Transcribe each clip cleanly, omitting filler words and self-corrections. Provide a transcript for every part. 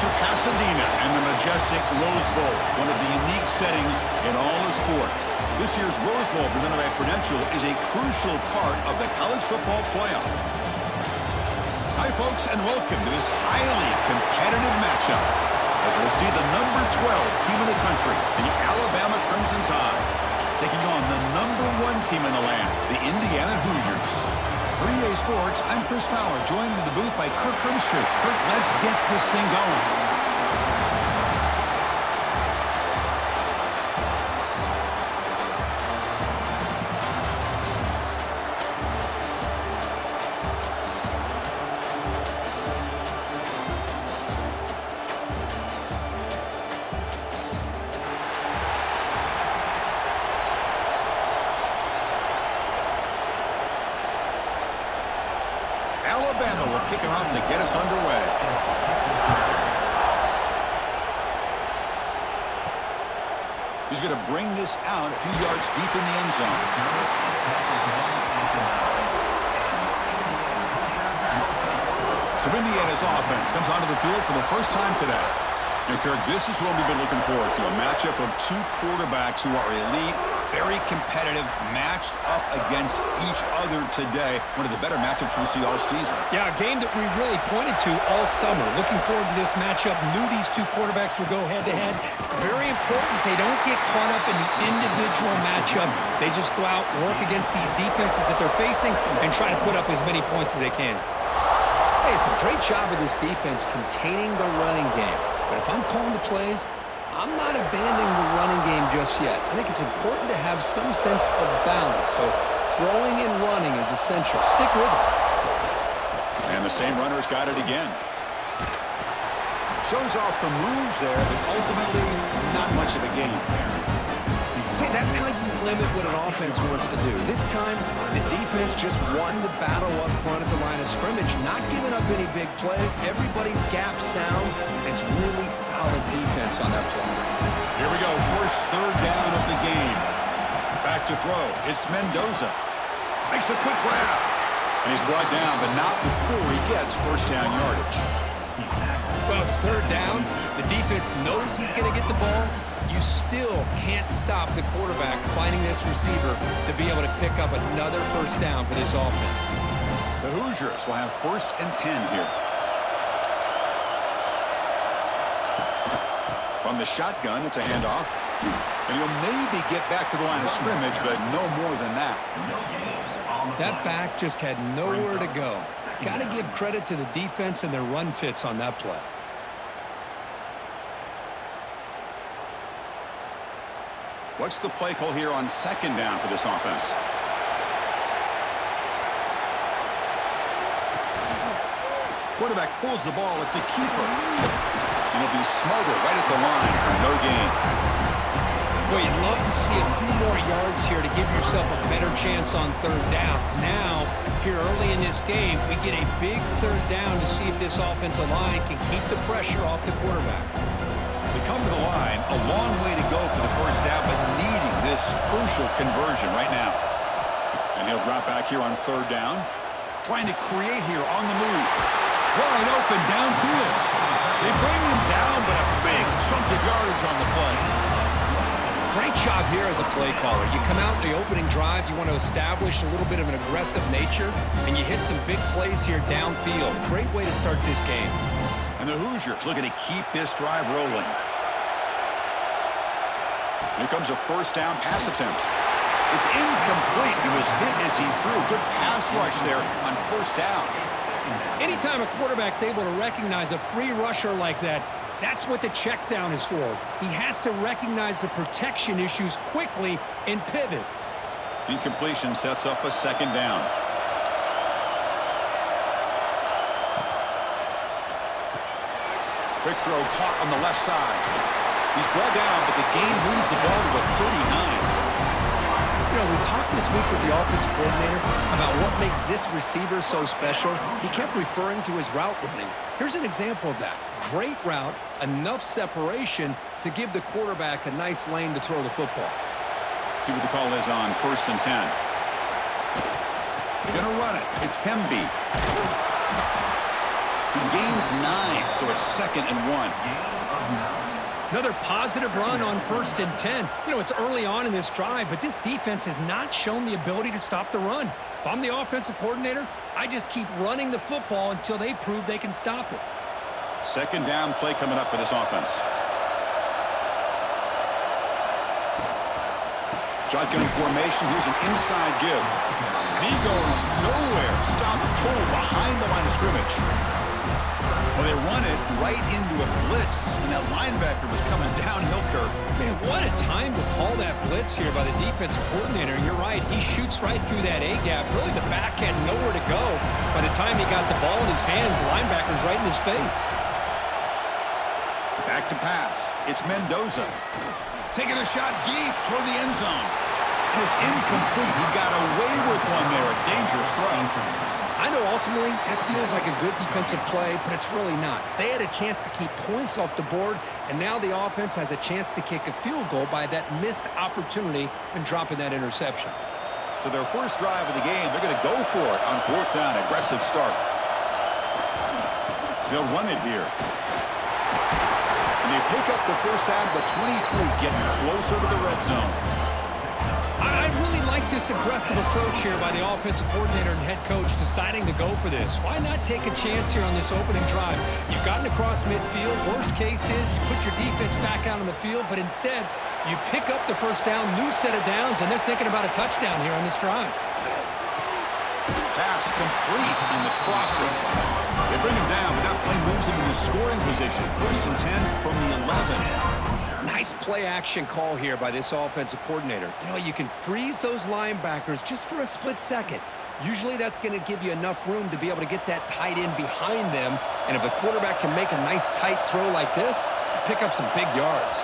to Pasadena and the majestic Rose Bowl, one of the unique settings in all of sport. This year's Rose Bowl, presented by Prudential, is a crucial part of the college football playoff. Hi, folks, and welcome to this highly competitive matchup as we'll see the number 12 team in the country, the Alabama Crimson Tide, taking on the number 1 team in the land, the Indiana Hoosiers. For EA Sports, I'm Chris Fowler, joined in the booth by Kirk Hermstreet. Kirk, let's get this thing going. Alabama will kick it off to get us underway. He's going to bring this out a few yards deep in the end zone. So Indiana's offense comes onto the field for the first time today. Now, Kirk, this is what we've been looking forward to, a matchup of 2 quarterbacks who are elite, very competitive, matched up against each other today. One of the better matchups we'll see all season. Yeah, a game that we really pointed to all summer. Looking forward to this matchup. Knew these 2 quarterbacks would go head-to-head. Very important that they don't get caught up in the individual matchup. They just go out, work against these defenses that they're facing, and try to put up as many points as they can. Hey, it's a great job of this defense containing the running game. But if I'm calling the plays, I'm not abandoning the running game just yet. I think it's important to have some sense of balance. So throwing and running is essential. Stick with it. And the same runner's got it again. Shows off the moves there, but ultimately not much of a gain there. See, that's how you limit what an offense wants to do. This time, the defense just won the battle up front at the line of scrimmage, not giving up any big plays. Everybody's gap sound. It's really solid defense on that play. Here we go, first third down of the game. Back to throw. It's Mendoza. Makes a quick grab. And he's brought down, but not before he gets first down yardage. Well, it's third down. The defense knows he's going to get the ball. You still can't stop the quarterback finding this receiver to be able to pick up another first down for this offense. The Hoosiers will have first and 10 here. From the shotgun, it's a handoff. And he'll maybe get back to the line of scrimmage, but no more than that. That back just had nowhere to go. Got to give credit to the defense and their run fits on that play. What's the play call here on second down for this offense? Quarterback pulls the ball. It's a keeper. And he'll be smothered right at the line for no gain. Boy, you'd love to see a few more yards here to give yourself a better chance on third down. Now, here early in this game, we get a big third down to see if this offensive line can keep the pressure off the quarterback. They come to the line, a long way to go for the first down, but needing this crucial conversion right now. And he'll drop back here on third down. Trying to create here on the move. Wide open downfield. They bring him down, but a big chunk of yardage on the play. Great job here as a play caller. You come out in the opening drive, you want to establish a little bit of an aggressive nature, and you hit some big plays here downfield. Great way to start this game. And the Hoosiers looking to keep this drive rolling. Here comes a first down pass attempt. It's incomplete. He was hit as he threw. Good pass rush there on first down. Anytime a quarterback's able to recognize a free rusher like that, that's what the check down is for. He has to recognize the protection issues quickly and pivot. Incompletion sets up a second down. Quick throw caught on the left side. He's brought down, but the game moves the ball to the 39. You know, we talked this week with the offensive coordinator about what makes this receiver so special. He kept referring to his route running. Here's an example of that. Great route, enough separation to give the quarterback a nice lane to throw the football. See what the call is on first and 10. Gonna run it. It's Hemby. He gains 9, so it's 2nd and 1. Another positive run on 1st and 10. You know, it's early on in this drive, but this defense has not shown the ability to stop the run. If I'm the offensive coordinator, I just keep running the football until they prove they can stop it. 2nd down play coming up for this offense. Shotgun formation. Here's an inside give. And he goes nowhere. Stop cold behind the line of scrimmage. Well, they run it right into a blitz, and that linebacker was coming downhill, Kirk. Man, what a time to call that blitz here by the defensive coordinator. And you're right, he shoots right through that A-gap. Really, the back had nowhere to go. By the time he got the ball in his hands, the linebacker's right in his face. Back to pass. It's Mendoza. Taking a shot deep toward the end zone. And it's incomplete. He got away with one there. A dangerous throw. I know ultimately that feels like a good defensive play, but it's really not. They had a chance to keep points off the board, and now the offense has a chance to kick a field goal by that missed opportunity and dropping that interception. So their first drive of the game, they're going to go for it on 4th down. Aggressive start. They'll run it here. And they pick up the first out of the 23, getting closer to the red zone. I really like this aggressive approach here by the offensive coordinator and head coach deciding to go for this. Why not take a chance here on this opening drive? You've gotten across midfield. Worst case is you put your defense back out on the field, but instead you pick up the first down, new set of downs, and they're thinking about a touchdown here on this drive. Pass complete on the crosser. They bring him down, but that play moves him into scoring position. 1st and 10 from the 11. Nice play-action call here by this offensive coordinator. You know, you can freeze those linebackers just for a split second. Usually that's going to give you enough room to be able to get that tight end behind them. And if the quarterback can make a nice tight throw like this, pick up some big yards.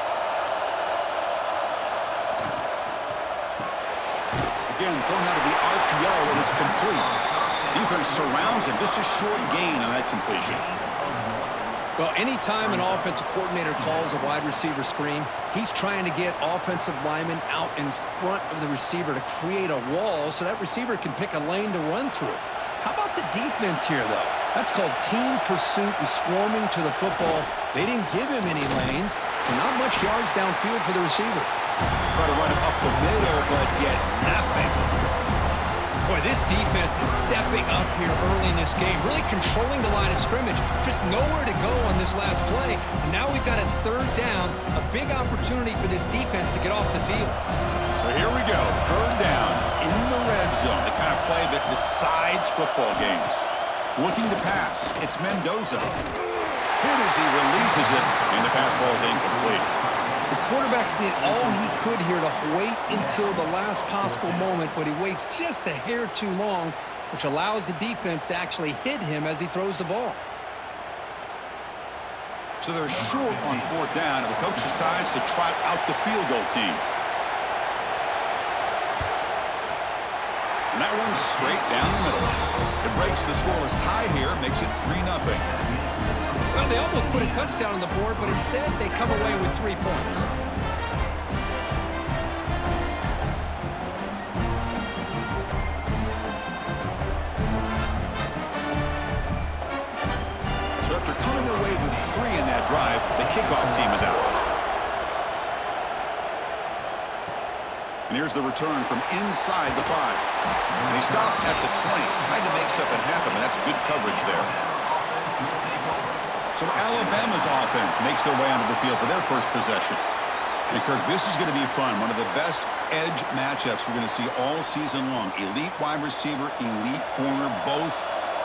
Again, thrown out of the RPO, and it's complete. Defense surrounds him. Just a short gain on that completion. Well, anytime an offensive coordinator calls a wide receiver screen, he's trying to get offensive linemen out in front of the receiver to create a wall so that receiver can pick a lane to run through. How about the defense here, though? That's called team pursuit and swarming to the football. They didn't give him any lanes, so not much yards downfield for the receiver. Try to run it up the middle, but get nothing. Boy, this defense is stepping up here early in this game, really controlling the line of scrimmage. Just nowhere to go on this last play. And now we've got a 3rd down, a big opportunity for this defense to get off the field. So here we go, 3rd down in the red zone, the kind of play that decides football games. Looking to pass, it's Mendoza. Hit as he releases it, and the pass ball is incomplete. The quarterback did all he could here to wait until the last possible moment, but he waits just a hair too long, which allows the defense to actually hit him as he throws the ball. So they're short on 4th down, and the coach decides to trot out the field goal team. And that one's straight down the middle. It breaks the scoreless tie here, makes it 3-0. Well, they almost put a touchdown on the board, but instead they come away with 3 points. So after coming away with 3 in that drive, the kickoff team is out. And here's the return from inside the 5. And he stopped at the 20, tried to make something happen, and that's good coverage there. So Alabama's offense makes their way onto the field for their first possession. And Kirk, this is going to be fun. One of the best edge matchups we're going to see all season long. Elite wide receiver, elite corner, both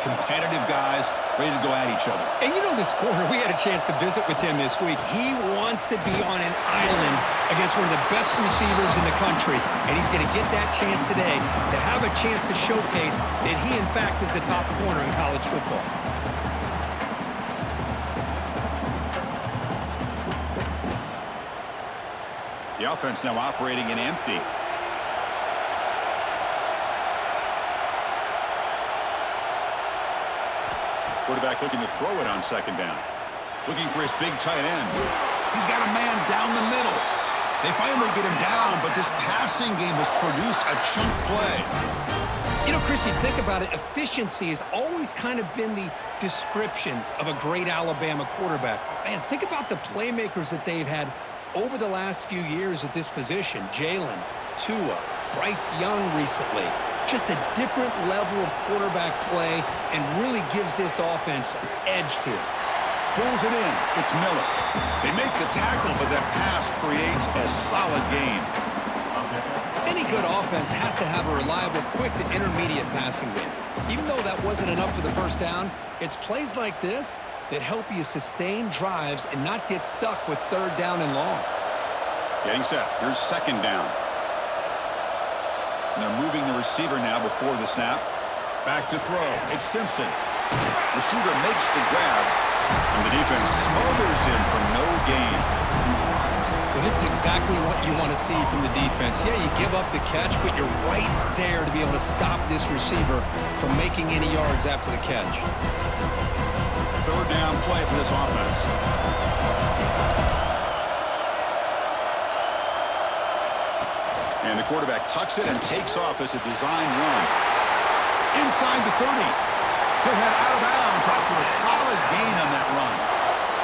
competitive guys ready to go at each other. And you know this corner, we had a chance to visit with him this week. He wants to be on an island against one of the best receivers in the country. And he's going to get that chance today to have a chance to showcase that he, in fact, is the top corner in college football. The offense now operating in empty. Quarterback looking to throw it on 2nd down. Looking for his big tight end. He's got a man down the middle. They finally get him down, but this passing game has produced a chunk play. You know, Chris, you think about it, efficiency has always kind of been the description of a great Alabama quarterback. Man, think about the playmakers that they've had over the last few years at this position. Jalen, Tua, Bryce Young recently. Just a different level of quarterback play and really gives this offense an edge to it. Pulls it in. It's Miller. They make the tackle, but that pass creates a solid gain. Any good offense has to have a reliable, quick to intermediate passing game. Even though that wasn't enough for the first down, it's plays like this that help you sustain drives and not get stuck with third down and long. Getting set. Here's second down. And they're moving the receiver now before the snap. Back to throw. It's Simpson. Receiver makes the grab, and the defense smothers him for no gain. Well, this is exactly what you want to see from the defense. Yeah, you give up the catch, but you're right there to be able to stop this receiver from making any yards after the catch. Third down play for this offense. And the quarterback tucks it and takes off as a design run. Inside the 30. He'll head out of bounds after a solid gain on that run.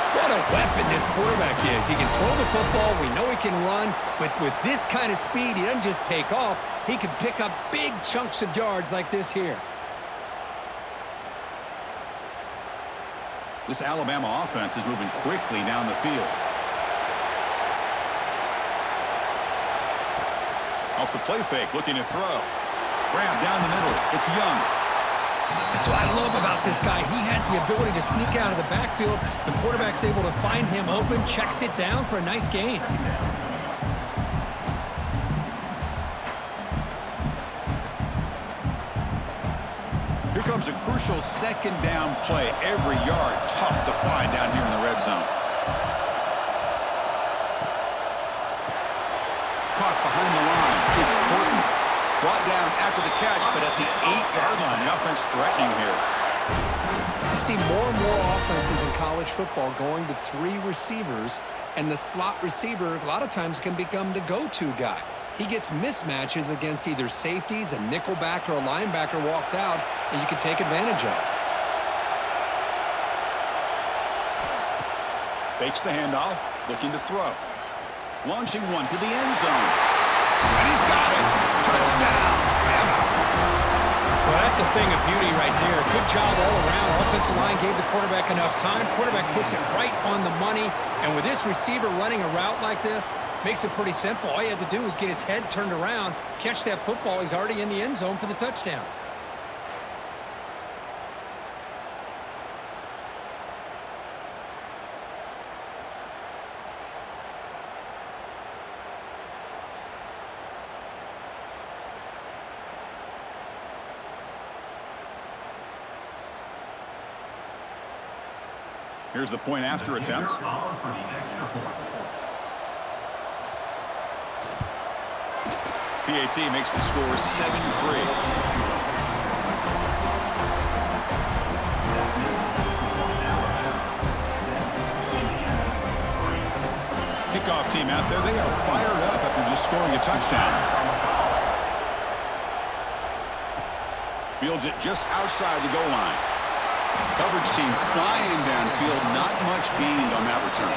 What a weapon this quarterback is. He can throw the football. We know he can run. But with this kind of speed, he doesn't just take off. He can pick up big chunks of yards like this here. This Alabama offense is moving quickly down the field. Off the play fake, looking to throw. Grab down the middle. It's Young. That's what I love about this guy. He has the ability to sneak out of the backfield. The quarterback's able to find him open, checks it down for a nice gain. Here comes a crucial second down play. Every yard tough to find down here in the red zone. Caught behind the line. It's Horton. Brought down after the catch, but at the 8-yard line. The offense threatening here. You see more and more offenses in college football going to 3 receivers, and the slot receiver a lot of times can become the go-to guy. He gets mismatches against either safeties, a nickelback, or a linebacker walked out, and you can take advantage of it. Fakes the handoff, looking to throw. Launching one to the end zone. And he's got it. Touchdown. Well, that's a thing of beauty right there. Good job all around. Offensive line gave the quarterback enough time. Quarterback puts it right on the money. And with this receiver running a route like this, makes it pretty simple. All you have to do is get his head turned around, catch that football. He's already in the end zone for the touchdown. Here's the point after attempt. PAT makes the score 7-3. Kickoff team out there. They are fired up after just scoring a touchdown. Fields it just outside the goal line. Coverage team flying downfield. Not much gained on that return.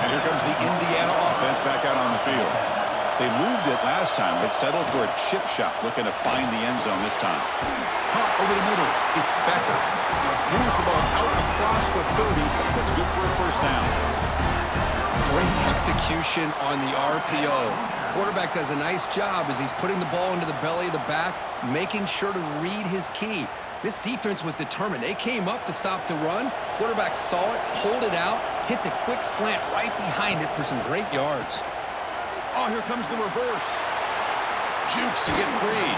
And here comes the Indiana offense back out on the field. They moved it last time, but settled for a chip shot, looking to find the end zone this time. Caught over the middle. It's Becker. Moves the ball out across the 30. That's good for a first down. Great execution on the RPO. Quarterback does a nice job as he's putting the ball into the belly of the back, making sure to read his key. This defense was determined. They came up to stop the run. Quarterback saw it, pulled it out, hit the quick slant right behind it for some great yards. Oh, here comes the reverse. Jukes to get free.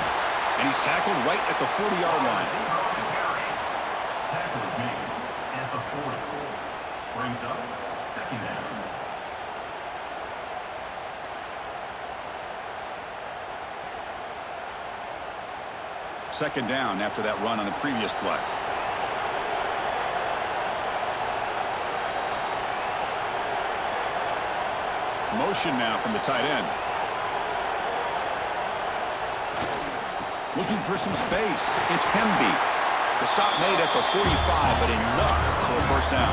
And he's tackled right at the 40-yard line. Tackle is made at the 40. Brings up second down. Second down after that run on the previous play. Motion now from the tight end. Looking for some space. It's Hemby. The stop made at the 45, but enough for a first down.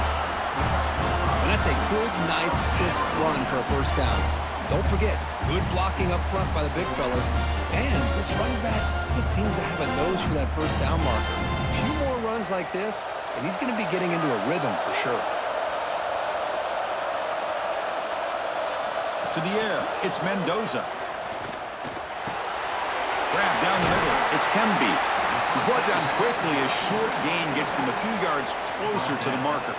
And that's a good, nice, crisp run for a first down. Don't forget, good blocking up front by the big fellas. And this running back just seems to have a nose for that first down marker. A few more runs like this, and he's going to be getting into a rhythm for sure. To the air, it's Mendoza. Grab down the middle, it's Hemby. He's brought down quickly as short gain gets them a few yards closer to the marker.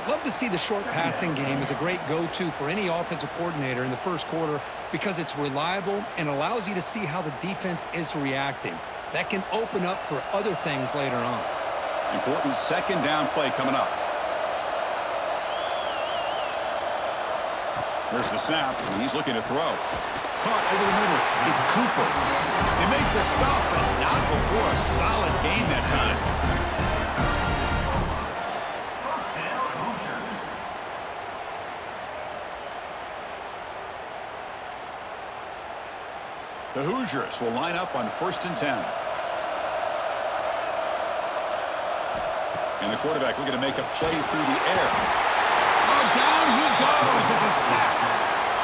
Love to see the short passing game as a great go-to for any offensive coordinator in the first quarter because it's reliable and allows you to see how the defense is reacting. That can open up for other things later on. Important second down play coming up. There's the snap, and he's looking to throw. Caught over the middle. It's Cooper. They make the stop, but not before a solid gain that time. The Hoosiers will line up on 1st and 10. And the quarterback looking to make a play through the air. Oh, down he goes. It's a sack.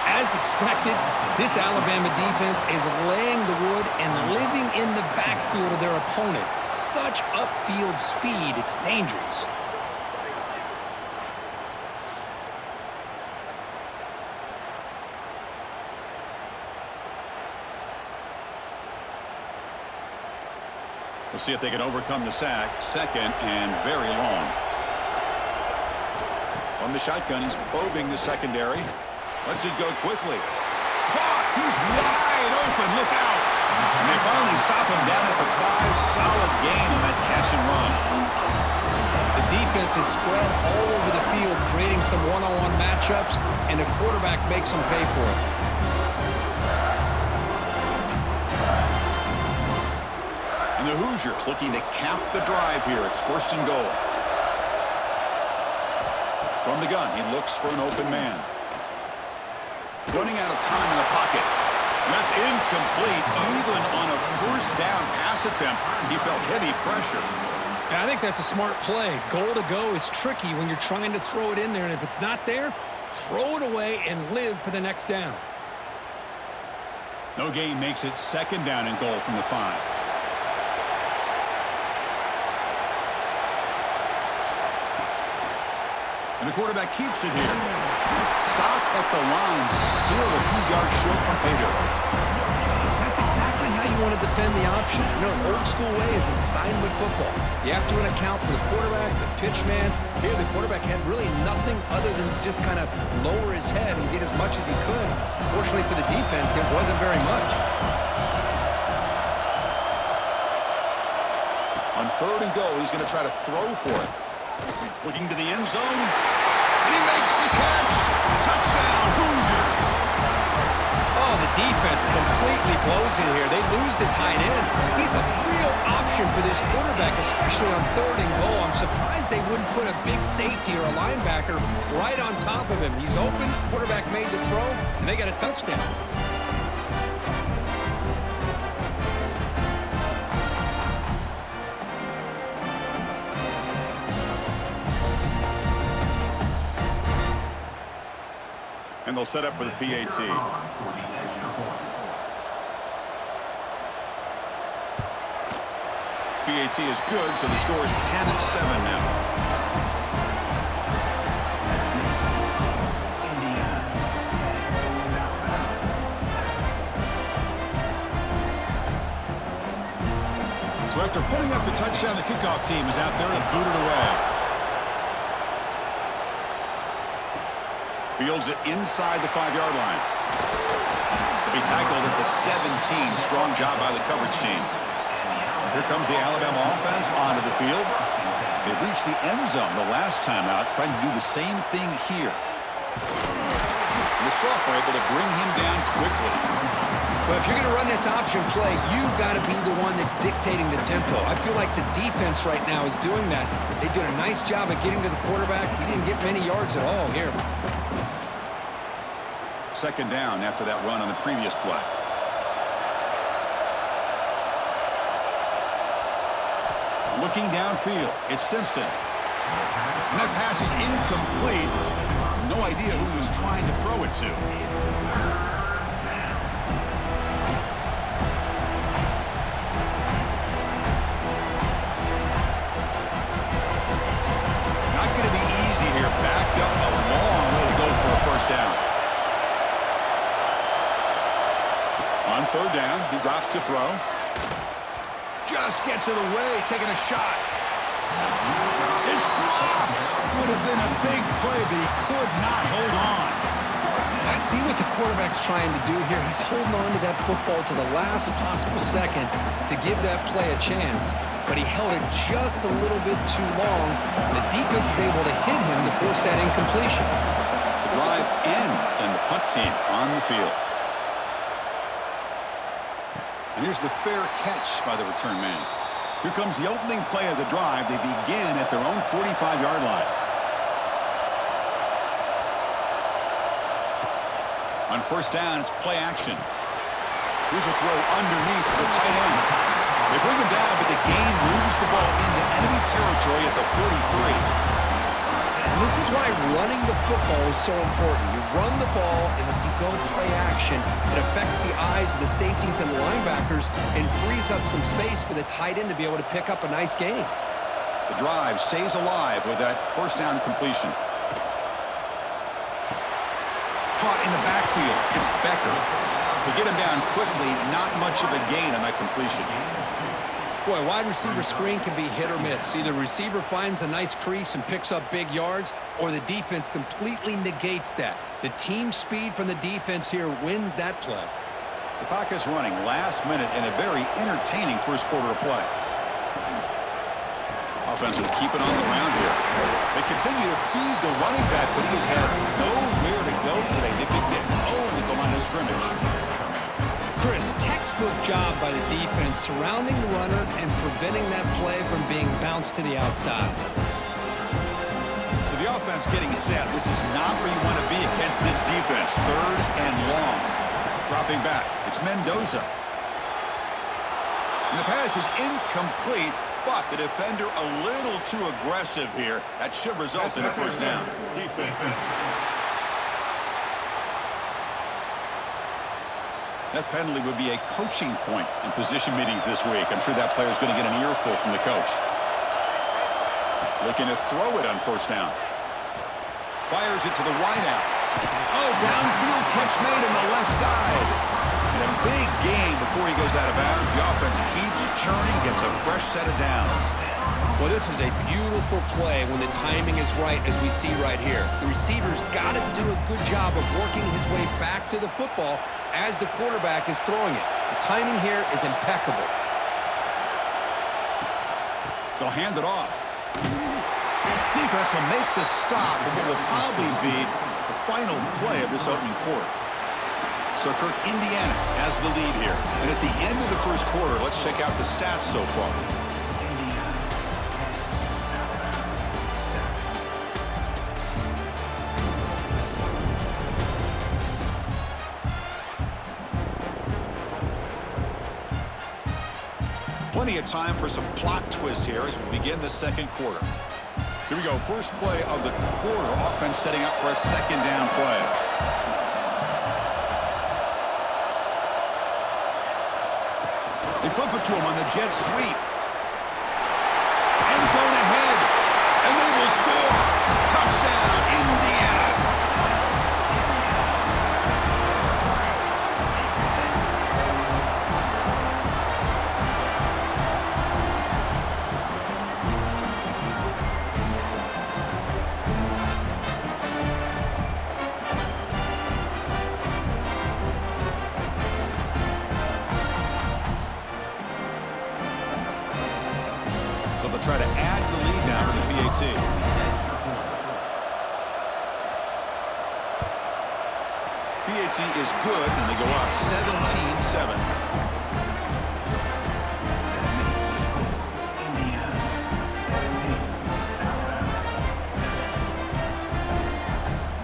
As expected, this Alabama defense is laying the wood and living in the backfield of their opponent. Such upfield speed, it's dangerous. We'll see if they can overcome the sack. 2nd and very long. From the shotgun, he's probing the secondary. Lets it go quickly. Caught! He's wide open. Look out! And they finally stop him down at the 5. Solid gain on that catch and run. The defense is spread all over the field, creating some one-on-one matchups, and the quarterback makes them pay for it. And the Hoosiers looking to cap the drive here. It's 1st and goal. From the gun, he looks for an open man. Running out of time in the pocket. And that's incomplete. Even on a 1st down pass attempt, he felt heavy pressure. I think that's a smart play. Goal to go is tricky when you're trying to throw it in there, and if it's not there, throw it away and live for the next down. No gain makes it 2nd down and goal from the 5. And the quarterback keeps it here. Stop at the line, still a few yards short from pay dirt. That's exactly how you want to defend the option. You know, old school way is assignment football. You have to account for the quarterback, the pitch man. Here, the quarterback had really nothing other than just kind of lower his head and get as much as he could. Fortunately for the defense, it wasn't very much. On 3rd and goal, he's going to try to throw for it. Looking to the end zone. And he makes the catch. Touchdown, Hoosiers. Oh, the defense completely blows it here. They lose the tight end. He's a real option for this quarterback, especially on 3rd and goal. I'm surprised they wouldn't put a big safety or a linebacker right on top of him. He's open, quarterback made the throw, and they got a touchdown. And they'll set up for the PAT. PAT is good, so the score is 10-7 now. So after putting up the touchdown, the kickoff team is out there to boot it away. Fields it inside the 5-yard line. They'll be tackled at the 17. Strong job by the coverage team. Here comes the Alabama offense onto the field. They reached the end zone the last time out, trying to do the same thing here. And the sophomore able to bring him down quickly. Well, if you're going to run this option play, you've got to be the one that's dictating the tempo. I feel like the defense right now is doing that. They did a nice job of getting to the quarterback. He didn't get many yards at all here. 2nd down after that run on the previous play. Looking downfield, it's Simpson. And that pass is incomplete. No idea who he was trying to throw it to. Not going to be easy here. Backed up a long way to go for a first down. On third down, he drops to throw. Just gets it away, taking a shot. It's dropped. Would have been a big play, but he could not hold on. I see what the quarterback's trying to do here. He's holding on to that football to the last possible second to give that play a chance, but he held it just a little bit too long, and the defense is able to hit him to force that incompletion. The drive ends, and the punt team on the field. And here's the fair catch by the return man. Here comes the opening play of the drive. They begin at their own 45-yard line. On first down, it's play action. Here's a throw underneath the tight end. They bring him down, but the game moves the ball into enemy territory at the 43. This is why running the football is so important. You run the ball, and if you go play action, it affects the eyes of the safeties and linebackers and frees up some space for the tight end to be able to pick up a nice gain. The drive stays alive with that first down completion. Caught in the backfield. It's Becker. They get him down quickly. Not much of a gain on that completion. Boy, wide receiver screen can be hit or miss. Either receiver finds a nice crease and picks up big yards, or the defense completely negates that. The team speed from the defense here wins that play. The clock is running last minute in a very entertaining first quarter of play. Offense will keep it on the ground here. They continue to feed the running back, but he has had nowhere to go today. They've been getting at the line of scrimmage. Chris, textbook job by the defense surrounding the runner and preventing that play from being bounced to the outside. So the offense getting set. This is not where you want to be against this defense. Third and long. Dropping back. It's Mendoza. And the pass is incomplete, but the defender a little too aggressive here. That should result in a first down. That penalty would be a coaching point in position meetings this week. I'm sure that player is going to get an earful from the coach. Looking to throw it on first down. Fires it to the wideout. Oh, downfield catch made on the left side. And a big gain before he goes out of bounds. The offense keeps churning, gets a fresh set of downs. Well, this is a beautiful play when the timing is right, as we see right here. The receiver's got to do a good job of working his way back to the football as the quarterback is throwing it. The timing here is impeccable. They'll hand it off. Defense will make the stop, but what will probably be the final play of this opening quarter. So Kirk, Indiana has the lead here. And at the end of the first quarter, let's check out the stats so far. Plenty of time for some plot twists here as we begin the second quarter. Here we go. First play of the quarter. Offense setting up for a second down play. They flip it to him on the jet sweep. End zone ahead. And they will score. Touchdown, Indiana. Try to add the lead now to the PAT. PAT is good, and they go up 17-7.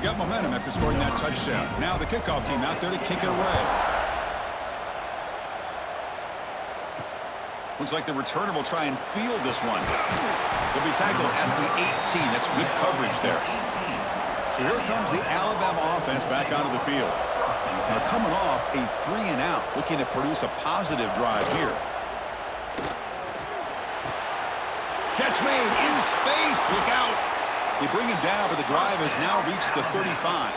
Got momentum after scoring that touchdown. Now the kickoff team out there to kick it away. Looks like the returner will try and field this one. He'll be tackled at the 18. That's good coverage there. So here comes the Alabama offense back onto the field. They're coming off a 3-and-out, looking to produce a positive drive here. Catch made in space. Look out. They bring him down, but the drive has now reached the 35.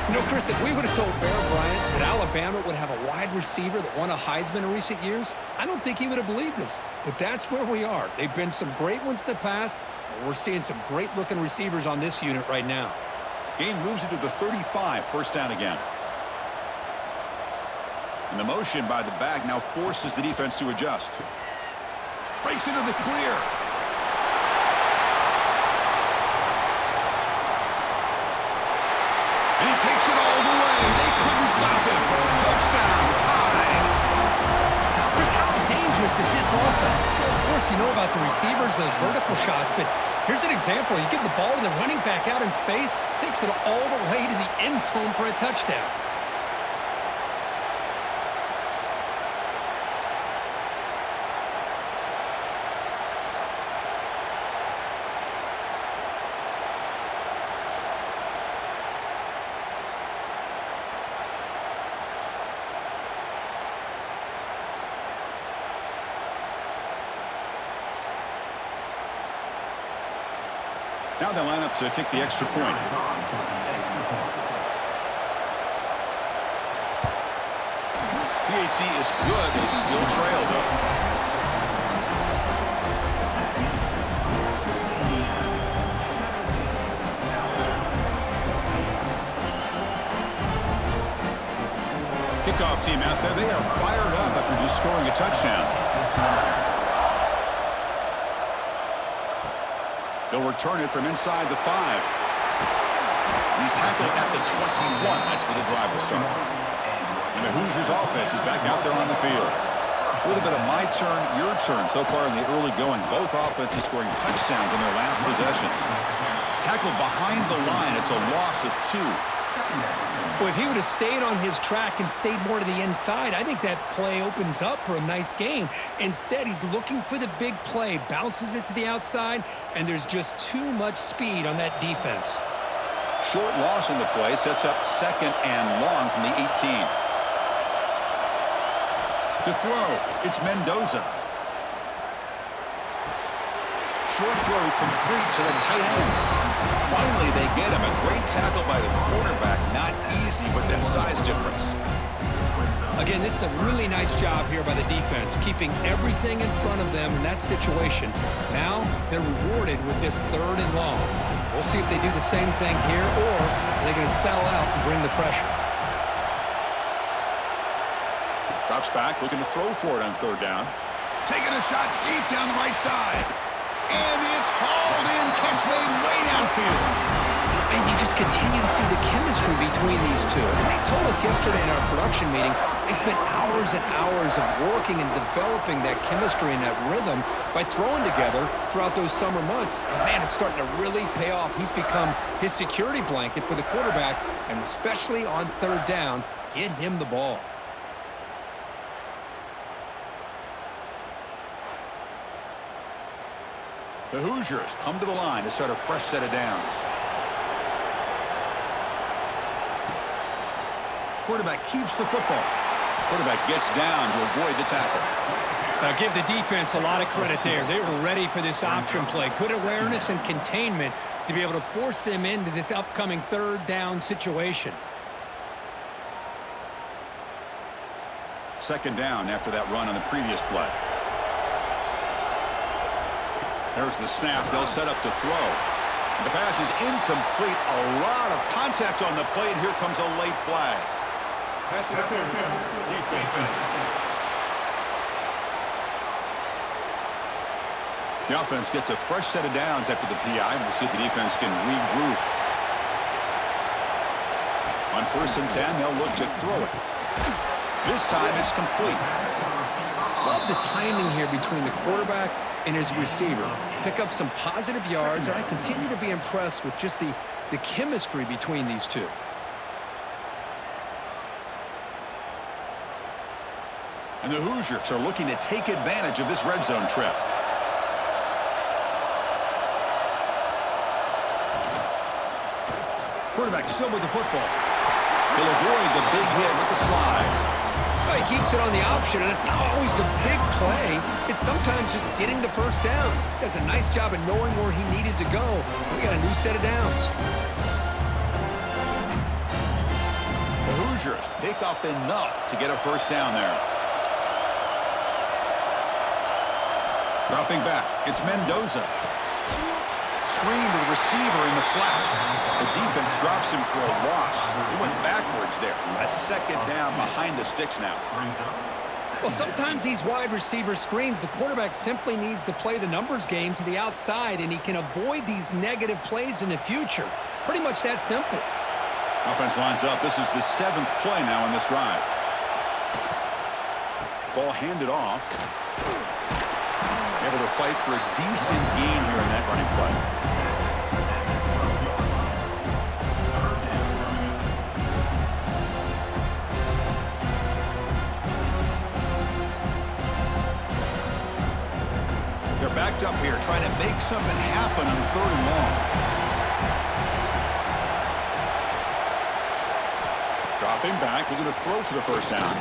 You know, Chris, if we would have told Bear Bryant that Alabama would have a wide receiver that won a Heisman in recent years, I don't think he would have believed us. But that's where we are. They've been some great ones in the past, and we're seeing some great-looking receivers on this unit right now. Game moves into the 35, first down again. And the motion by the back now forces the defense to adjust. Breaks into the clear. And he takes it all the way. They couldn't stop him. Touchdown, tied. Chris, how dangerous is this offense? Well, of course, you know about the receivers, those vertical shots, but here's an example. You give the ball to the running back out in space, takes it all the way to the end zone for a touchdown. Now they line up to kick the extra point. PHC is good. They still trail, though. Kickoff team out there. They are fired up after just scoring a touchdown. They'll return it from inside the 5. He's tackled at the 21. That's where the drive will start. And the Hoosiers offense is back out there on the field. A little bit of my turn, your turn so far in the early going. Both offenses scoring touchdowns on their last possessions. Tackled behind the line. It's a loss of 2. Well, if he would have stayed on his track and stayed more to the inside, I think that play opens up for a nice game. Instead, he's looking for the big play, bounces it to the outside, and there's just too much speed on that defense. Short loss on the play sets up 2nd and long from the 18. To throw, it's Mendoza. Short throw complete to the tight end. Finally, they get him. A great tackle by the quarterback. Not easy with that size difference. Again, this is a really nice job here by the defense, keeping everything in front of them in that situation. Now, they're rewarded with this 3rd and long. We'll see if they do the same thing here, or they're going to sell out and bring the pressure. Drops back, looking to throw for it on 3rd down. Taking a shot deep down the right side. And it's hauled in, catch made way downfield. And you just continue to see the chemistry between these two. And they told us yesterday in our production meeting, they spent hours and hours of working and developing that chemistry and that rhythm by throwing together throughout those summer months. And man, it's starting to really pay off. He's become his security blanket for the quarterback, and especially on 3rd down, get him the ball. The Hoosiers come to the line to start a fresh set of downs. Quarterback keeps the football. Quarterback gets down to avoid the tackle. Now give the defense a lot of credit there. They were ready for this option play. Good awareness and containment to be able to force them into this upcoming 3rd down situation. 2nd down after that run on the previous play. There's the snap. They'll set up to throw. The pass is incomplete. A lot of contact on the play, and here comes a late flag. The offense gets a fresh set of downs after the PI. We'll see if the defense can regroup. On 1st and 10, they'll look to throw it. This time, it's complete. Love the timing here between the quarterback and his receiver. Pick up some positive yards, and I continue to be impressed with just the chemistry between these two. And the Hoosiers are looking to take advantage of this red zone trip. Quarterback still with the football. He'll avoid the big hit with the slide. Well, he keeps it on the option, and it's not always the big play. It's sometimes just getting the first down. He does a nice job of knowing where he needed to go. We got a new set of downs. The Hoosiers pick up enough to get a first down there. Dropping back, it's Mendoza. Screen to the receiver in the flat. The defense drops him for a loss. He went backwards there. A second down behind the sticks now. Well, sometimes these wide receiver screens, the quarterback simply needs to play the numbers game to the outside, and he can avoid these negative plays in the future. Pretty much that simple. Offense lines up. This is the 7th play now in this drive. Ball handed off. Able to fight for a decent gain here in that running play. They're backed up here trying to make something happen on 3rd and long. Dropping back, looking to throw for the first down.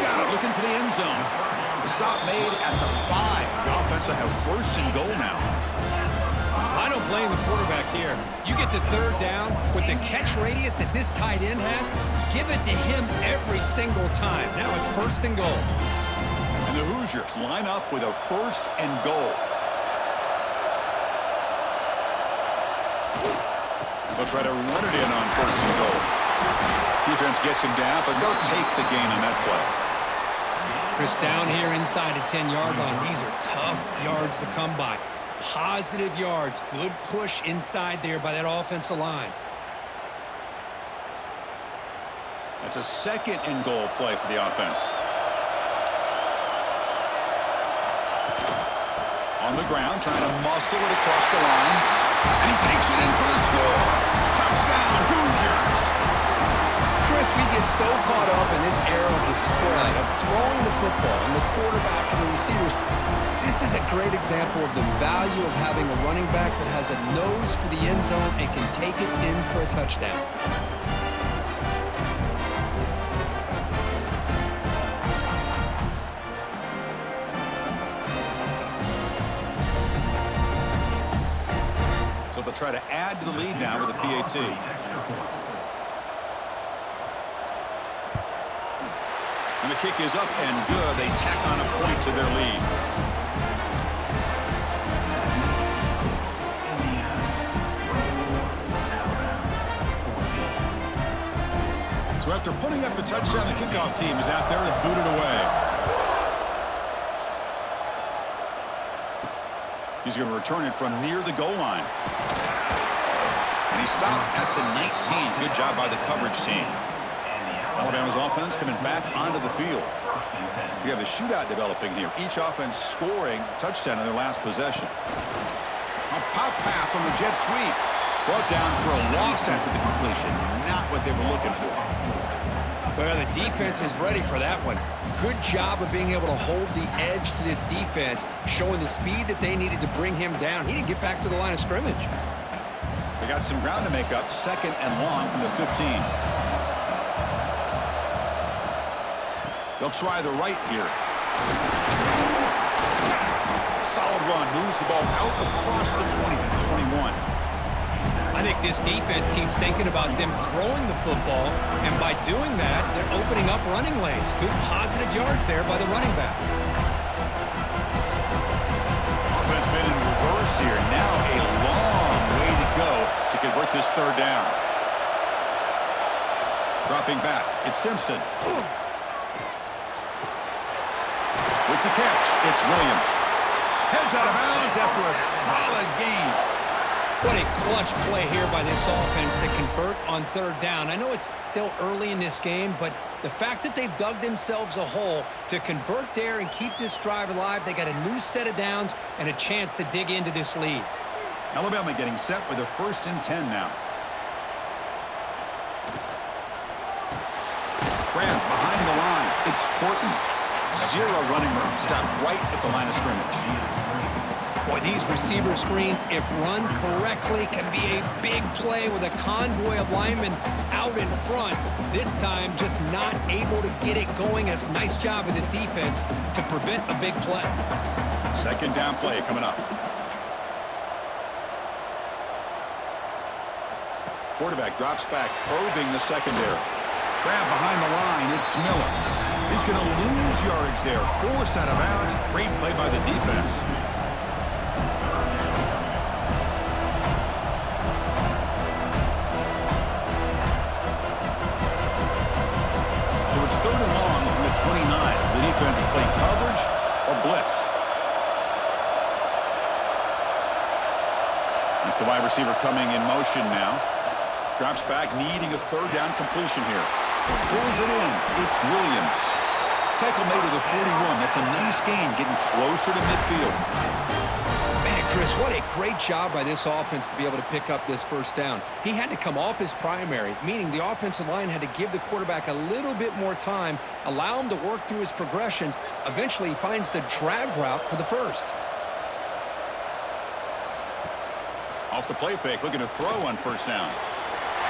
Got it, looking for the end zone. The stop made at the 5. The offense will have 1st and goal now. I don't blame the quarterback here. You get to 3rd down with the catch radius that this tight end has, give it to him every single time. Now it's 1st and goal. And the Hoosiers line up with a 1st and goal. They'll try to run it in on 1st and goal. Defense gets him down, but they'll take the gain on that play. Chris, down here inside the 10-yard line, these are tough yards to come by. Positive yards, good push inside there by that offensive line. That's a 2nd and goal play for the offense. On the ground, trying to muscle it across the line. And he takes it in for the score. Touchdown, Hoosiers. Chris, we get so caught up in this era of the spread, of throwing the football and the quarterback and the receivers. This is a great example of the value of having a running back that has a nose for the end zone and can take it in for a touchdown. So they'll try to add to the lead now with a PAT. And the kick is up and good. They tack on a point to their lead. So after putting up a touchdown, the kickoff team is out there to boot it away. He's going to return it from near the goal line. And he stopped at the 19. Good job by the coverage team. Alabama's offense coming back onto the field. We have a shootout developing here. Each offense scoring a touchdown in their last possession. A pop pass on the jet sweep. Brought down for a loss after the completion. Not what they were looking for. Well, the defense is ready for that one. Good job of being able to hold the edge to this defense, showing the speed that they needed to bring him down. He didn't get back to the line of scrimmage. They got some ground to make up. 2nd and long from the 15. They'll try the right here. Solid run. Moves the ball out across the 20 to the 21. I think this defense keeps thinking about them throwing the football, and by doing that, they're opening up running lanes. Good positive yards there by the running back. Offense been in reverse here. Now a long way to go to convert this 3rd down. Dropping back, it's Simpson. With the catch, it's Williams. Heads out of bounds after a solid gain. What a clutch play here by this offense to convert on 3rd down. I know it's still early in this game, but the fact that they've dug themselves a hole to convert there and keep this drive alive, they got a new set of downs and a chance to dig into this lead. Alabama getting set with a 1st and 10 now. Grant behind It's Horton. Zero running room. Stop right at the line of scrimmage. Boy, these receiver screens, if run correctly, can be a big play with a convoy of linemen out in front. This time, just not able to get it going. It's a nice job of the defense to prevent a big play. Second down play coming up. Quarterback drops back, probing the secondary. Grab behind the line, it's Miller. He's going to lose yardage there. Force out of bounds. Great play by the defense. So it's 3rd and long from the 29. The defense played coverage or blitz. It's the wide receiver coming in motion now. Drops back, needing a 3rd down completion here. Pulls it in. It's Williams. Tackle made to the 41. That's a nice gain, getting closer to midfield. Man, Chris, what a great job by this offense to be able to pick up this 1st down. He had to come off his primary, meaning the offensive line had to give the quarterback a little bit more time, allow him to work through his progressions. Eventually, he finds the drag route for the 1st. Off the play fake, looking to throw on 1st down.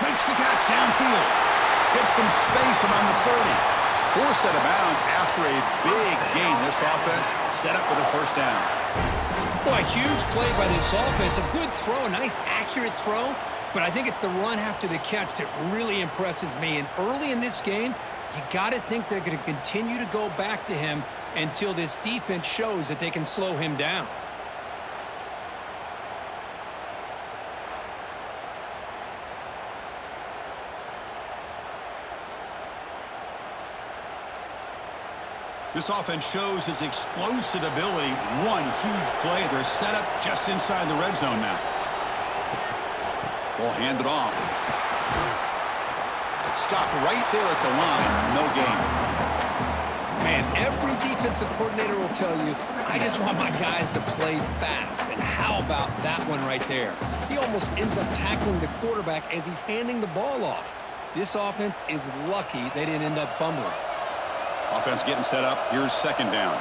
Makes the catch downfield. Gets some space around the 30. Forced out of bounds after a big gain. This offense set up with a 1st down. Boy, a huge play by this offense. A good throw, a nice accurate throw. But I think it's the run after the catch that really impresses me. And early in this game, you got to think they're going to continue to go back to him until this defense shows that they can slow him down. This offense shows its explosive ability. One huge play. They're set up just inside the red zone now. Ball handed off. Stop right there at the line. No gain. Man, every defensive coordinator will tell you, I just want my guys to play fast. And how about that one right there? He almost ends up tackling the quarterback as he's handing the ball off. This offense is lucky they didn't end up fumbling. Offense getting set up. Here's 2nd down.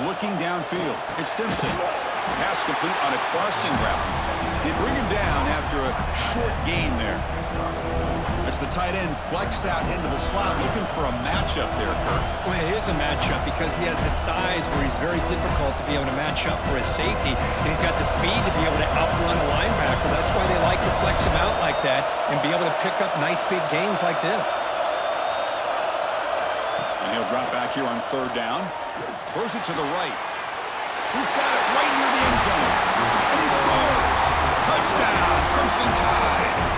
Looking downfield. It's Simpson. Pass complete on a crossing route. They bring him down after a short gain there. That's the tight end flexed out into the slot, looking for a matchup there, Kurt. Well, it is a matchup because he has the size where he's very difficult to be able to match up for his safety. And he's got the speed to be able to outrun a linebacker. That's why they like to flex him out like that and be able to pick up nice big gains like this. He'll drop back here on 3rd down. Throws it to the right. He's got it right near the end zone. And he scores! Touchdown, Crimson Tide!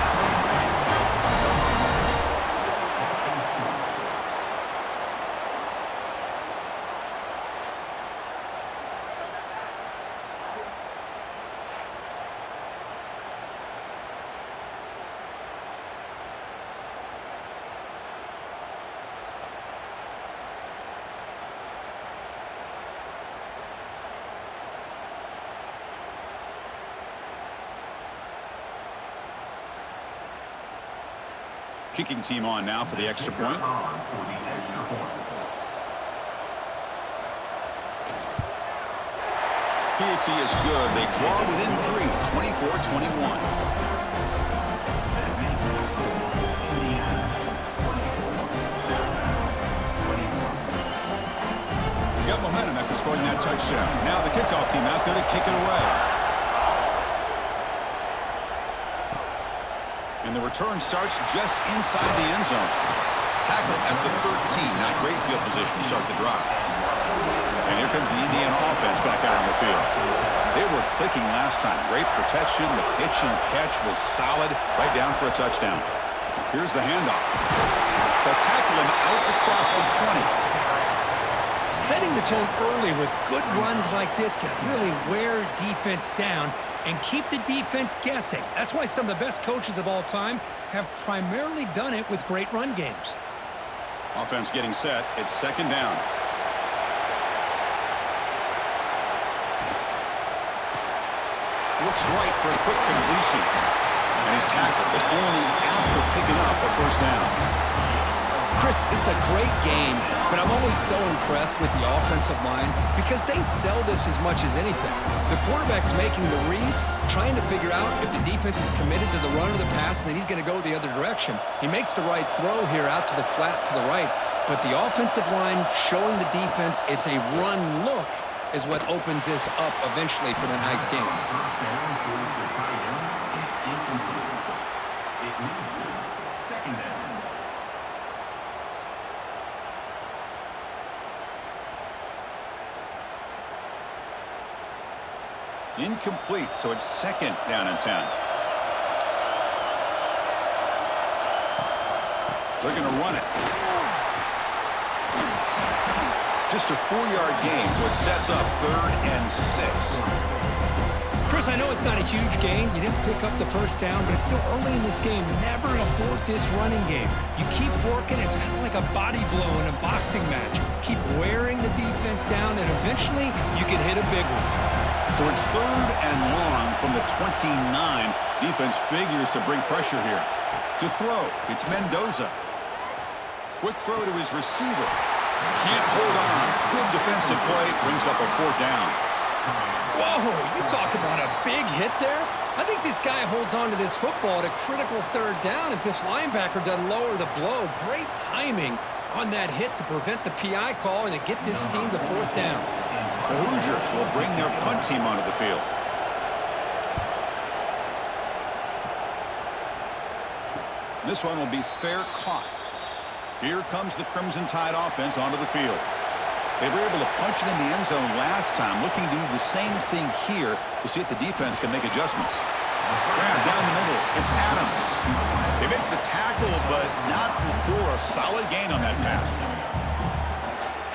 Kicking team on now for the extra point. PAT is good. They draw within 3, 24-21. Got momentum after scoring that touchdown. Now the kickoff team out there to kick it away. And the return starts just inside the end zone. Tackle at the 13. Not great field position to start the drive. And here comes the Indiana offense back out on the field. They were clicking last time. Great protection. The pitch and catch was solid. Right down for a touchdown. Here's the handoff. They'll tackle him out across the 20. Setting the tone early with good runs like this can really wear defense down and keep the defense guessing. That's why some of the best coaches of all time have primarily done it with great run games. Offense getting set. It's 2nd down. Looks right for a quick completion. And he's tackled, but only after picking up a 1st down. Chris, this is a great game, but I'm always so impressed with the offensive line because they sell this as much as anything. The quarterback's making the read, trying to figure out if the defense is committed to the run or the pass, and then he's going to go the other direction. He makes the right throw here out to the flat to the right, but the offensive line showing the defense it's a run look is what opens this up eventually for the nice game. First down towards the tight end. It's incomplete. It leads to second down. Incomplete, so it's second down and 10. They're going to run it. Just a 4-yard gain, so it sets up 3rd and 6. Chris, I know it's not a huge gain. You didn't pick up the first down, but it's still early in this game. Never abort this running game. You keep working. It's kind of like a body blow in a boxing match. Keep wearing the defense down, and eventually you can hit a big one. So it's 3rd and long from the 29. Defense figures to bring pressure here. To throw, it's Mendoza. Quick throw to his receiver. Can't hold on. Good defensive play. Brings up a 4th down. Whoa, you talk about a big hit there. I think this guy holds on to this football at a critical 3rd down if this linebacker doesn't lower the blow. Great timing on that hit to prevent the PI call and to get this team to 4th down. The Hoosiers will bring their punt team onto the field. This one will be fair caught. Here comes the Crimson Tide offense onto the field. They were able to punch it in the end zone last time, looking to do the same thing here to see if the defense can make adjustments. Grab down the middle. It's Adams. They make the tackle, but not before a solid gain on that pass.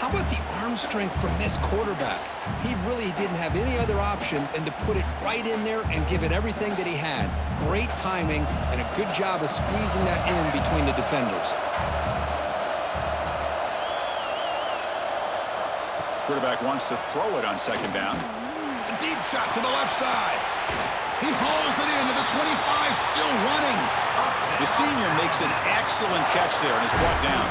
How about the arm strength from this quarterback? He really didn't have any other option than to put it right in there and give it everything that he had. Great timing and a good job of squeezing that in between the defenders. Quarterback wants to throw it on 2nd down. A deep shot to the left side. He hauls it into the 25, still running. The senior makes an excellent catch there and is brought down.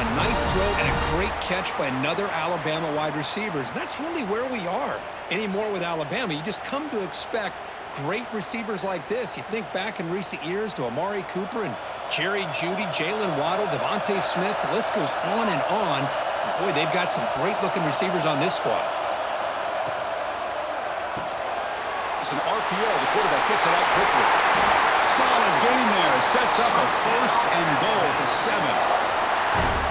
A nice throw and a great catch by another Alabama wide receivers. That's really where we are anymore with Alabama. You just come to expect great receivers like this. You think back in recent years to Amari Cooper and Jerry Jeudy, Jalen Waddle, Devontae Smith. The list goes on and on. Boy, they've got some great-looking receivers on this squad. It's an RPO. The quarterback gets it out quickly. Solid gain there. Sets up a 1st and goal at the 7.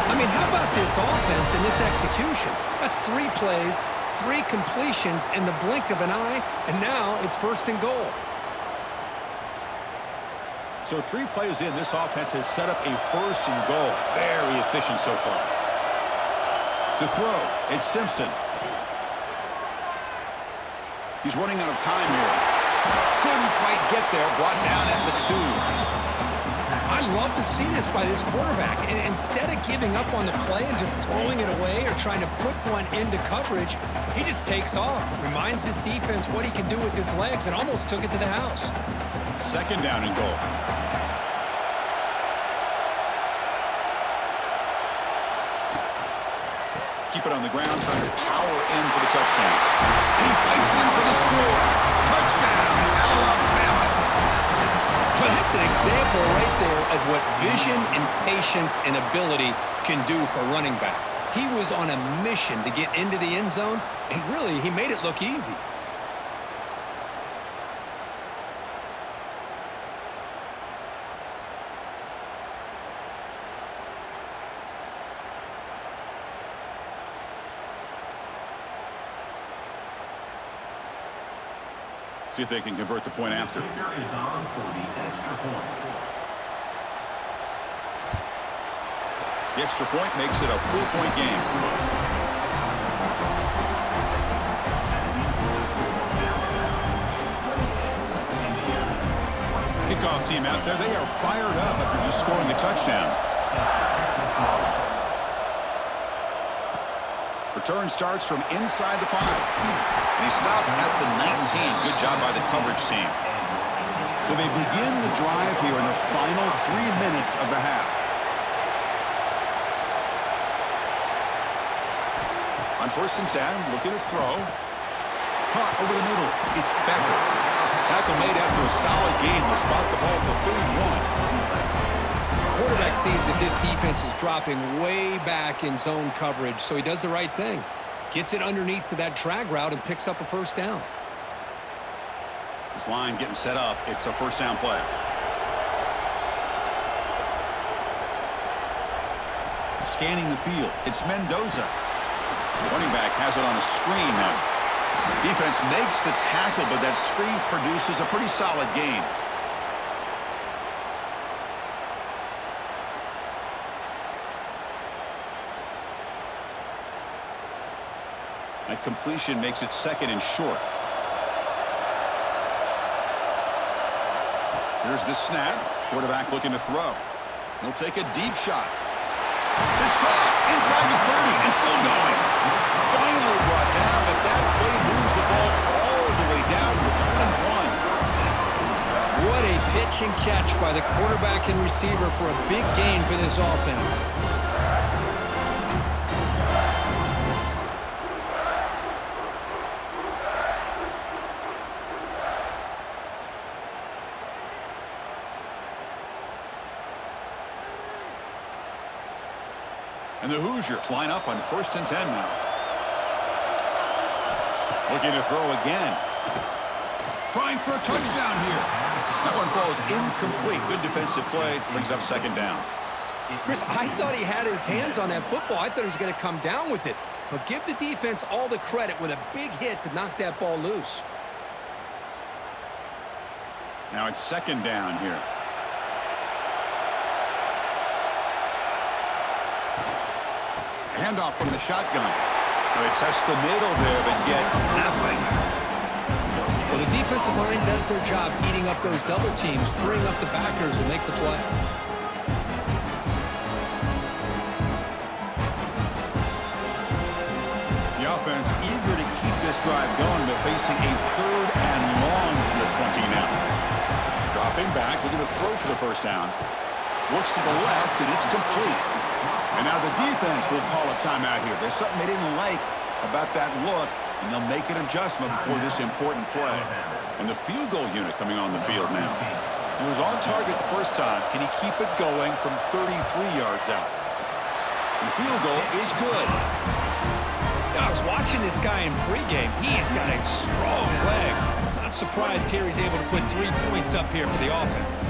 I mean, how about this offense and this execution? That's 3 plays, 3 completions in the blink of an eye, and now it's 1st and goal. So 3 plays in, this offense has set up a 1st and goal. Very efficient so far. To throw, it's Simpson. He's running out of time here. Couldn't quite get there, brought down at the 2. I love to see this by this quarterback. And instead of giving up on the play and just throwing it away or trying to put one into coverage, he just takes off, reminds this defense what he can do with his legs, and almost took it to the house. 2nd down and goal. Keep it on the ground, trying to power in for the touchdown. And he fights in for the score. Touchdown, Alabama. Well, that's an example right there of what vision and patience and ability can do for running back. He was on a mission to get into the end zone, and really, he made it look easy. See if they can convert the point after. The kicker is on for the extra point. The extra point makes it a 4-point game. Kickoff team out there, they are fired up after just scoring a touchdown. Return starts from inside the 5. And he stopped at the 19. Good job by the coverage team. So they begin the drive here in the final 3 minutes of the half. On 1st and 10, looking to throw. Caught over the middle. It's Becker. Tackle made after a solid gain. Will spot the ball for 31. Quarterback sees that this defense is dropping way back in zone coverage, so he does the right thing. Gets it underneath to that drag route and picks up a 1st down. This line getting set up. It's a 1st down play. Scanning the field. It's Mendoza. The running back has it on a screen now. Defense makes the tackle, but that screen produces a pretty solid gain. That completion makes it 2nd and short. Here's the snap. Quarterback looking to throw. He'll take a deep shot. It's caught inside the 30 and still going. Finally brought down, but that play moves the ball all the way down to the 21. What a pitch and catch by the quarterback and receiver for a big gain for this offense. And the Hoosiers line up on 1st and 10 now. Looking to throw again. Trying for a touchdown here. That one falls incomplete. Good defensive play. Brings up 2nd down. Chris, I thought he had his hands on that football. I thought he was going to come down with it. But give the defense all the credit with a big hit to knock that ball loose. Now it's 2nd down here. Handoff from the shotgun. They test the middle there, but get nothing. Well, the defensive line does their job eating up those double teams, freeing up the backers to make the play. The offense eager to keep this drive going, but facing a 3rd and long from the 20 now. Dropping back, looking to throw for the 1st down. Looks to the left, and it's complete. And now the defense will call a timeout here. There's something they didn't like about that look, and they'll make an adjustment before this important play. And the field goal unit coming on the field now. He was on target the 1st time. Can he keep it going from 33 yards out? And the field goal is good. I was watching this guy in pregame. He has got a strong leg. Not surprised here he's able to put 3 points up here for the offense.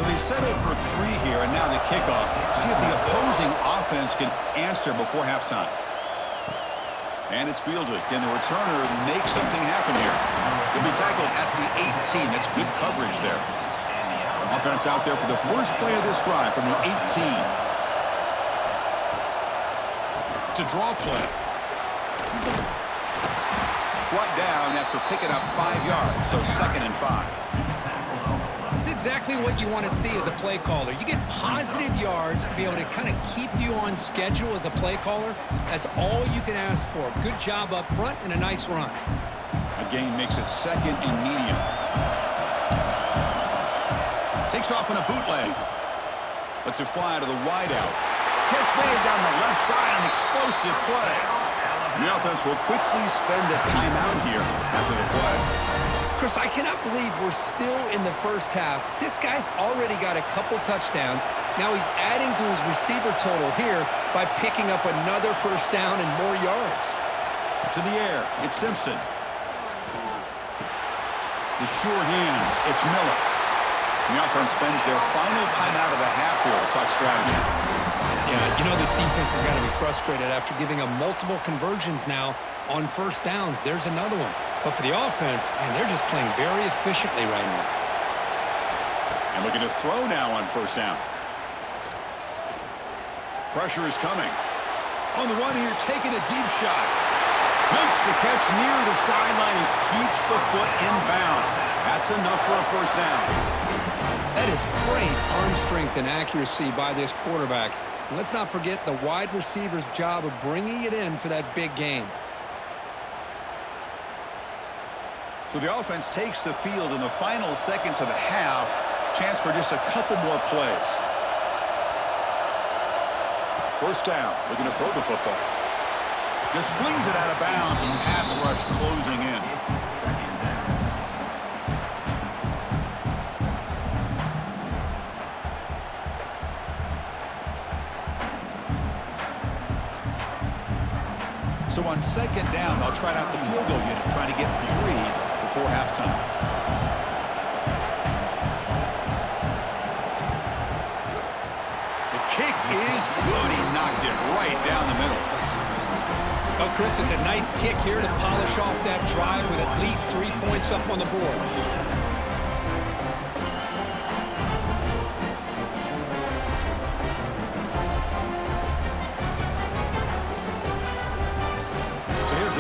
They settled for 3 here, and now the kickoff. See if the opposing offense can answer before halftime. And it's fielded. Can the returner make something happen here? He'll be tackled at the 18. That's good coverage there. Offense out there for the first play of this drive from the 18. It's a draw play. Brought down after picking up 5 yards, so 2nd and 5. It's exactly what you want to see as a play caller. You get positive yards to be able to kind of keep you on schedule as a play caller. That's all you can ask for. Good job up front and a nice run. A gain makes it 2nd and medium. Takes off in a bootleg. Lets it fly to the wideout. Catch made down the left side, an explosive play. The offense will quickly spend a timeout here after the play. Chris, I cannot believe we're still in the 1st half. This guy's already got a couple touchdowns. Now he's adding to his receiver total here by picking up another 1st down and more yards. To the air, it's Simpson. The sure hands, it's Miller. The offense spends their final timeout of the half here to talk strategy. Yeah, you know this defense has got to be frustrated after giving up multiple conversions now on 1st downs. There's another one. But for the offense, man, they're just playing very efficiently right now. And looking to throw now on 1st down. Pressure is coming. On the run here, taking a deep shot. Makes the catch near the sideline and keeps the foot in bounds. That's enough for a 1st down. That is great arm strength and accuracy by this quarterback. And let's not forget the wide receiver's job of bringing it in for that big gain. So the offense takes the field in the final seconds of the half. Chance for just a couple more plays. First down, looking to throw the football. Just flings it out of bounds and pass rush closing in. So on second down, they'll try out the field goal unit, trying to get 3 before halftime. The kick is good. He knocked it right down the middle. Well, Chris, it's a nice kick here to polish off that drive with at least 3 points up on the board.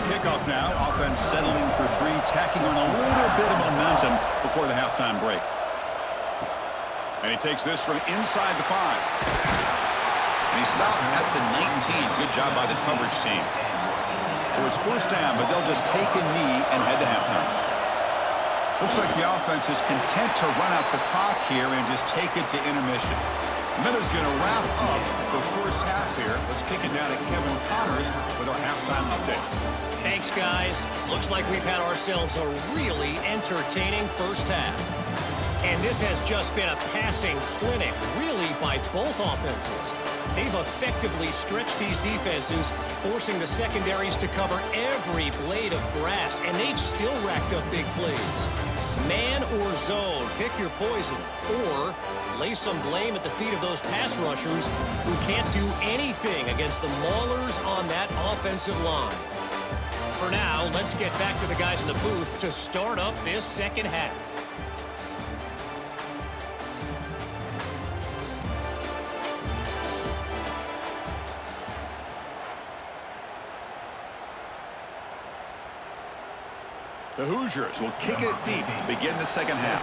Kickoff now. Offense settling for 3, tacking on a little bit of momentum before the halftime break. And he takes this from inside the 5. And he stopped at the 19. Good job by the coverage team. So it's first down, but they'll just take a knee and head to halftime. Looks like the offense is content to run out the clock here and just take it to intermission. Miller's going to wrap up the first half here. Let's kick it down to Kevin Connors with our halftime update. Thanks, guys. Looks like we've had ourselves a really entertaining first half. And this has just been a passing clinic, really, by both offenses. They've effectively stretched these defenses, forcing the secondaries to cover every blade of grass, and they've still racked up big plays. Man or zone, pick your poison, or lay some blame at the feet of those pass rushers who can't do anything against the maulers on that offensive line. For now, let's get back to the guys in the booth to start up this second half. The Hoosiers will kick it deep to begin the second half.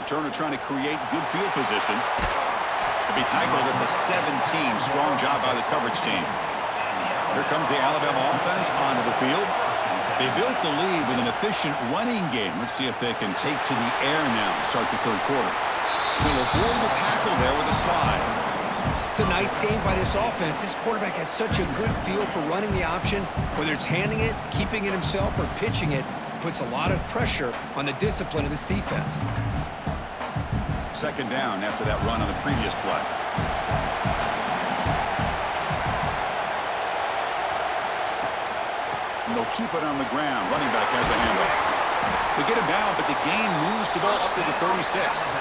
Turner trying to create good field position. To be tackled at the 17. Strong job by the coverage team. Here comes the Alabama offense onto the field. They built the lead with an efficient running game. Let's see if they can take to the air now to start the third quarter. He'll avoid the tackle there with a slide. It's a nice game by this offense. This quarterback has such a good feel for running the option. Whether it's handing it, keeping it himself, or pitching it, puts a lot of pressure on the discipline of this defense. Second down after that run on the previous play. And they'll keep it on the ground. Running back has the handoff. They get him down, but the gain moves the ball up to the 36.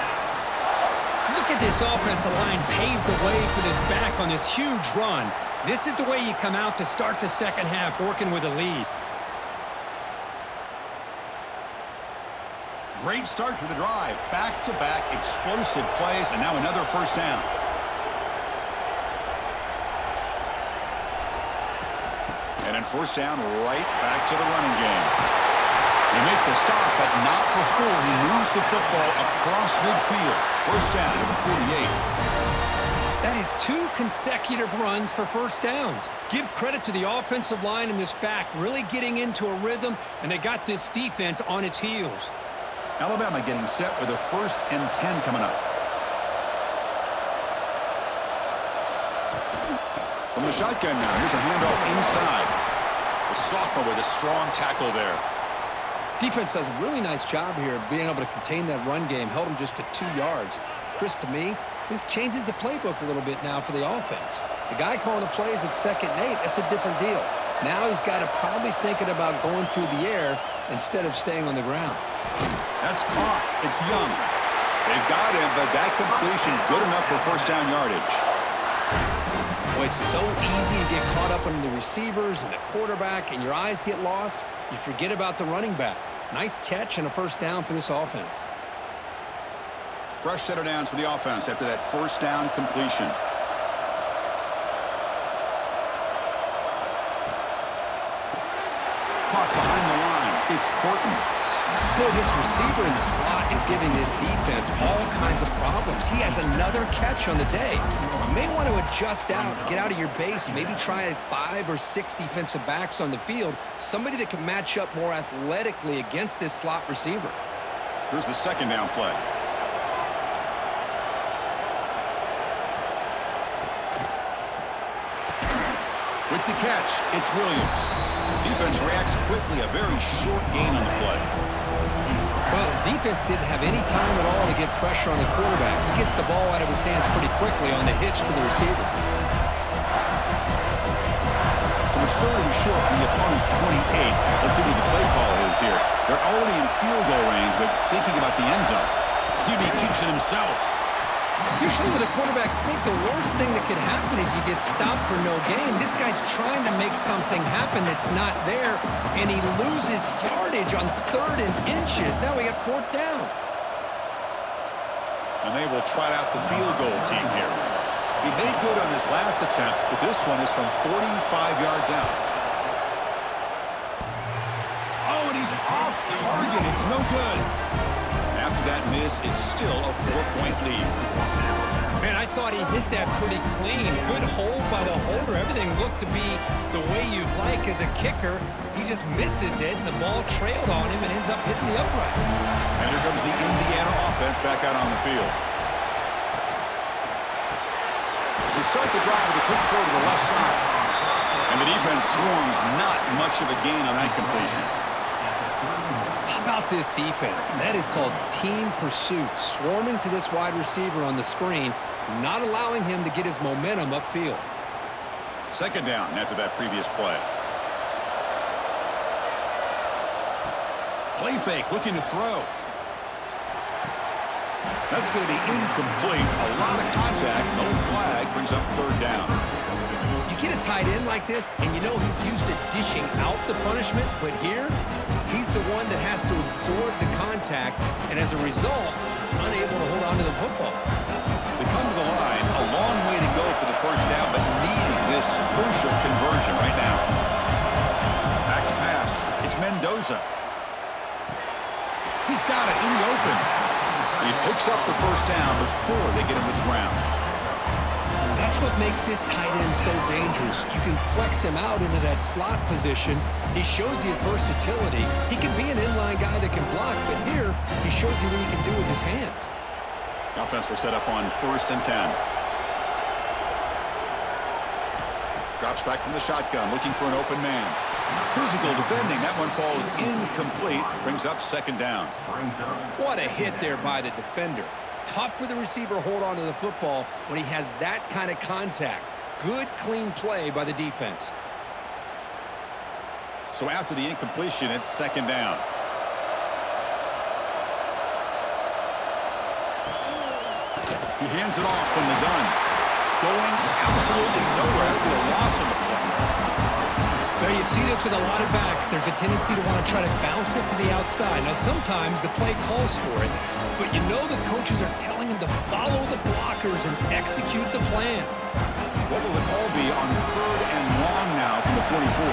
Look at this offensive line paved the way for this back on this huge run. This is the way you come out to start the second half, working with a lead. Great start to the drive. Back-to-back explosive plays, and now another first down. And then first down, right back to the running game. They make the stop, but not before he moves the football across midfield. First down to the 48. That is 2 consecutive runs for first downs. Give credit to the offensive line in this back, really getting into a rhythm, and they got this defense on its heels. Alabama getting set with a 1st and 10 coming up. From the shotgun now, here's a handoff inside. The sophomore with a strong tackle there. Defense does a really nice job here of being able to contain that run game, held them just to 2 yards. Chris, to me, this changes the playbook a little bit now for the offense. The guy calling the plays at 2nd and 8, that's a different deal. Now he's got to probably thinking about going through the air instead of staying on the ground. That's caught. It's Young. They've got him, but that completion good enough for first down yardage. Boy, it's so easy to get caught up in the receivers and the quarterback, and your eyes get lost. You forget about the running back. Nice catch and a first down for this offense. Fresh set of downs for the offense after that first down completion. Caught behind the line. It's Horton. Boy, this receiver in the slot is giving this defense all kinds of problems. He has another catch on the day. You may want to adjust out, get out of your base, maybe try 5 or 6 defensive backs on the field, somebody that can match up more athletically against this slot receiver. Here's the second down play. With the catch, it's Williams. Defense reacts quickly, a very short gain on the play. Well, the defense didn't have any time at all to get pressure on the quarterback. He gets the ball out of his hands pretty quickly on the hitch to the receiver. So it's third and short from the opponent's 28. Let's see what the play call is here. They're already in field goal range, but thinking about the end zone. QB keeps it himself. Usually with a quarterback sneak, the worst thing that could happen is he gets stopped for no gain. This guy's trying to make something happen that's not there, and he loses yardage on 3rd and inches. Now we got 4th down. And they will trot out the field goal team here. He made good on his last attempt, but this one is from 45 yards out. Oh, and he's off target. It's no good. After that miss, it's still a 4-point lead. Man, I thought he hit that pretty clean. Good hold by the holder. Everything looked to be the way you'd like as a kicker. He just misses it, and the ball trailed on him and ends up hitting the upright. And here comes the Indiana offense back out on the field. They start the drive with a quick throw to the left side. And the defense swarms, not much of a gain on that completion. How about this defense? That is called team pursuit. Swarming to this wide receiver on the screen, not allowing him to get his momentum upfield. Second down after that previous play. Play fake, looking to throw. That's going to be incomplete. A lot of contact, no flag, brings up 3rd down. You get a tight end like this, and you know he's used to dishing out the punishment, but here, he's the one that has to absorb the contact, and as a result, he's unable to hold on to the football. They come to the line, a long way to go for the 1st down, but needing this crucial conversion right now. Back to pass. It's Mendoza. He's got it in the open. And he picks up the 1st down before they get him to the ground. That's what makes this tight end so dangerous. You can flex him out into that slot position. He shows you his versatility. He can be an inline guy that can block, but here he shows you what he can do with his hands. The offense will set up on 1st and 10. Drops back from the shotgun, looking for an open man. Physical defending. That one falls incomplete. Brings up 2nd down. What a hit there by the defender. Tough for the receiver to hold on to the football when he has that kind of contact. Good, clean play by the defense. So after the incompletion, it's 2nd down. He hands it off from the gun. Going absolutely nowhere. It'll be a loss on the play. Well, you see this with a lot of backs. There's a tendency to want to try to bounce it to the outside. Now, sometimes the play calls for it, but you know the coaches are telling him to follow the blockers and execute the plan. What will the call be on 3rd and long now from the 44?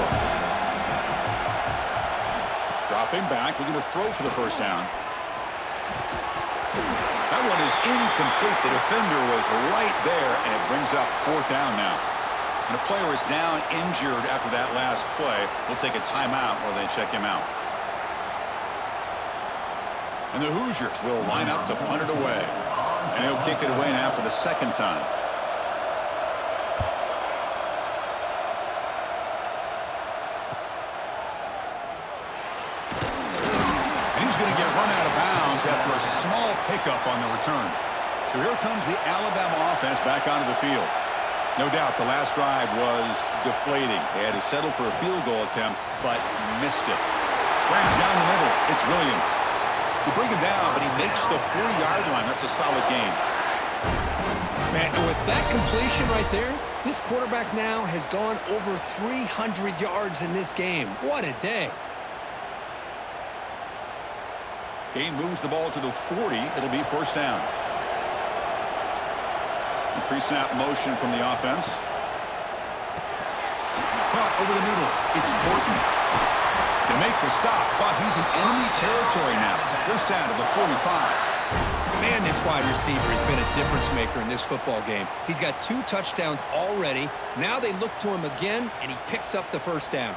Dropping back, looking to throw for the 1st down. That one is incomplete. The defender was right there, and it brings up 4th down now. And a player is down injured after that last play. We'll take a timeout while they check him out. And the Hoosiers will line up to punt it away. And he'll kick it away now for the 2nd time. And he's going to get run out of bounds after a small pickup on the return. So here comes the Alabama offense back onto the field. No doubt the last drive was deflating. They had to settle for a field goal attempt, but missed it. Right down the middle, it's Williams. They bring him down, but he makes the 40-yard line. That's a solid game. Man, with that completion right there, this quarterback now has gone over 300 yards in this game. What a day. Game moves the ball to the 40. It'll be 1st down. Pre-snap motion from the offense. Caught over the middle. It's Porton. to make the stop, but he's in enemy territory now. First down to the 45. Man, this wide receiver has been a difference maker in this football game. He's got 2 touchdowns already. Now they look to him again, and he picks up the first down.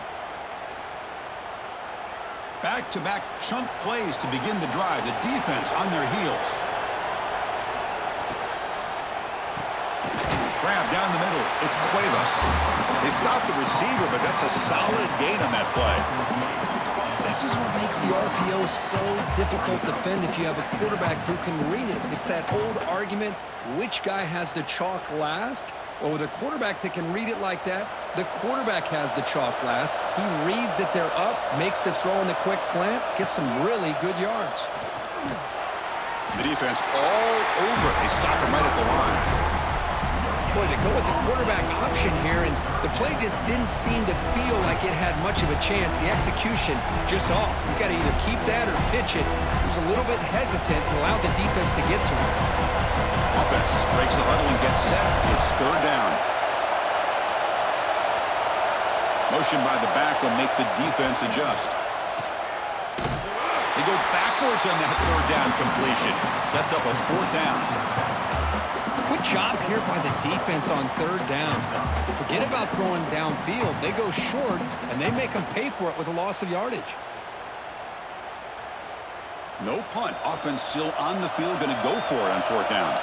Back-to-back chunk plays to begin the drive. The defense on their heels. Grab down the middle. It's Cuevas. They stopped the receiver, but that's a solid gain on that play. This is what makes the RPO so difficult to defend if you have a quarterback who can read it. It's that old argument, which guy has the chalk last? Well, with a quarterback that can read it like that, the quarterback has the chalk last. He reads that they're up, makes the throw in the quick slant, gets some really good yards. The defense all over. They stop him right at the line. Boy, they go with the quarterback option here, and the play just didn't seem to feel like it had much of a chance. The execution just off. You got to either keep that or pitch it. He was a little bit hesitant and allowed the defense to get to him. Offense breaks the huddle and gets set. It's third down. Motion by the back will make the defense adjust. They go backwards on that third down completion. Sets up a fourth down. Good job here by the defense on third down. Forget about throwing downfield. They go short, and they make them pay for it with a loss of yardage. No punt. Offense still on the field, going to go for it on fourth down.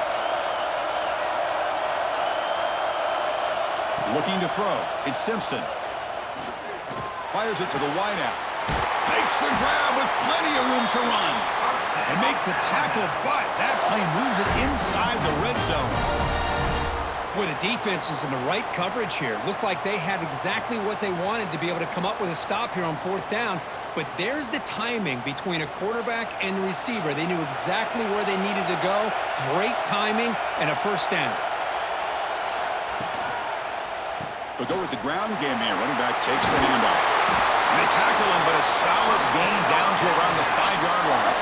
Looking to throw. It's Simpson. Fires it to the wideout. Makes the grab with plenty of room to run. And make the tackle, but that play moves it inside the red zone. Boy, the defense is in the right coverage here. Looked like they had exactly what they wanted to be able to come up with a stop here on fourth down. But there's the timing between a quarterback and the receiver. They knew exactly where they needed to go. Great timing and a first down. They'll go with the ground game here. Running back takes the handoff. And they tackle him, but a solid gain down to around the 5-yard line.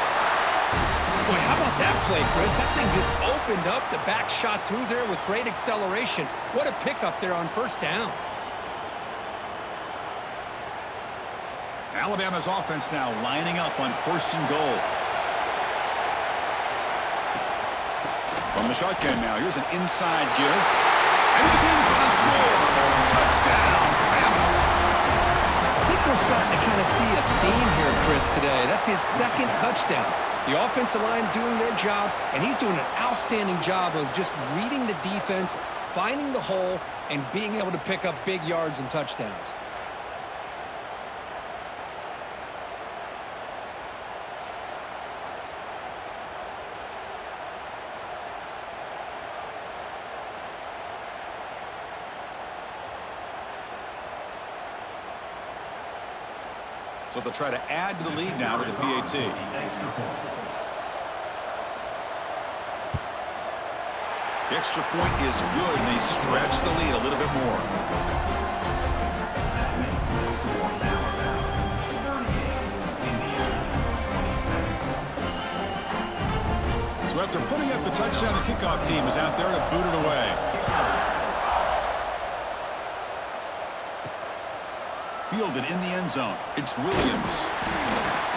Boy, how about that play, Chris? That thing just opened up. The back shot through there with great acceleration. What a pickup there on first down. Alabama's offense now lining up on first and goal. From the shotgun now, here's an inside give. And he's in for the score. Touchdown, Bama. I think we're starting to kind of see a theme here, Chris, today. That's his second touchdown. The offensive line doing their job, and he's doing an outstanding job of just reading the defense, finding the hole, and being able to pick up big yards and touchdowns. So they'll try to add to the lead now with the PAT. The extra point is good, and they stretch the lead a little bit more. So after putting up a touchdown, the kickoff team is out there to boot it away. Fielded in the end zone. It's Williams.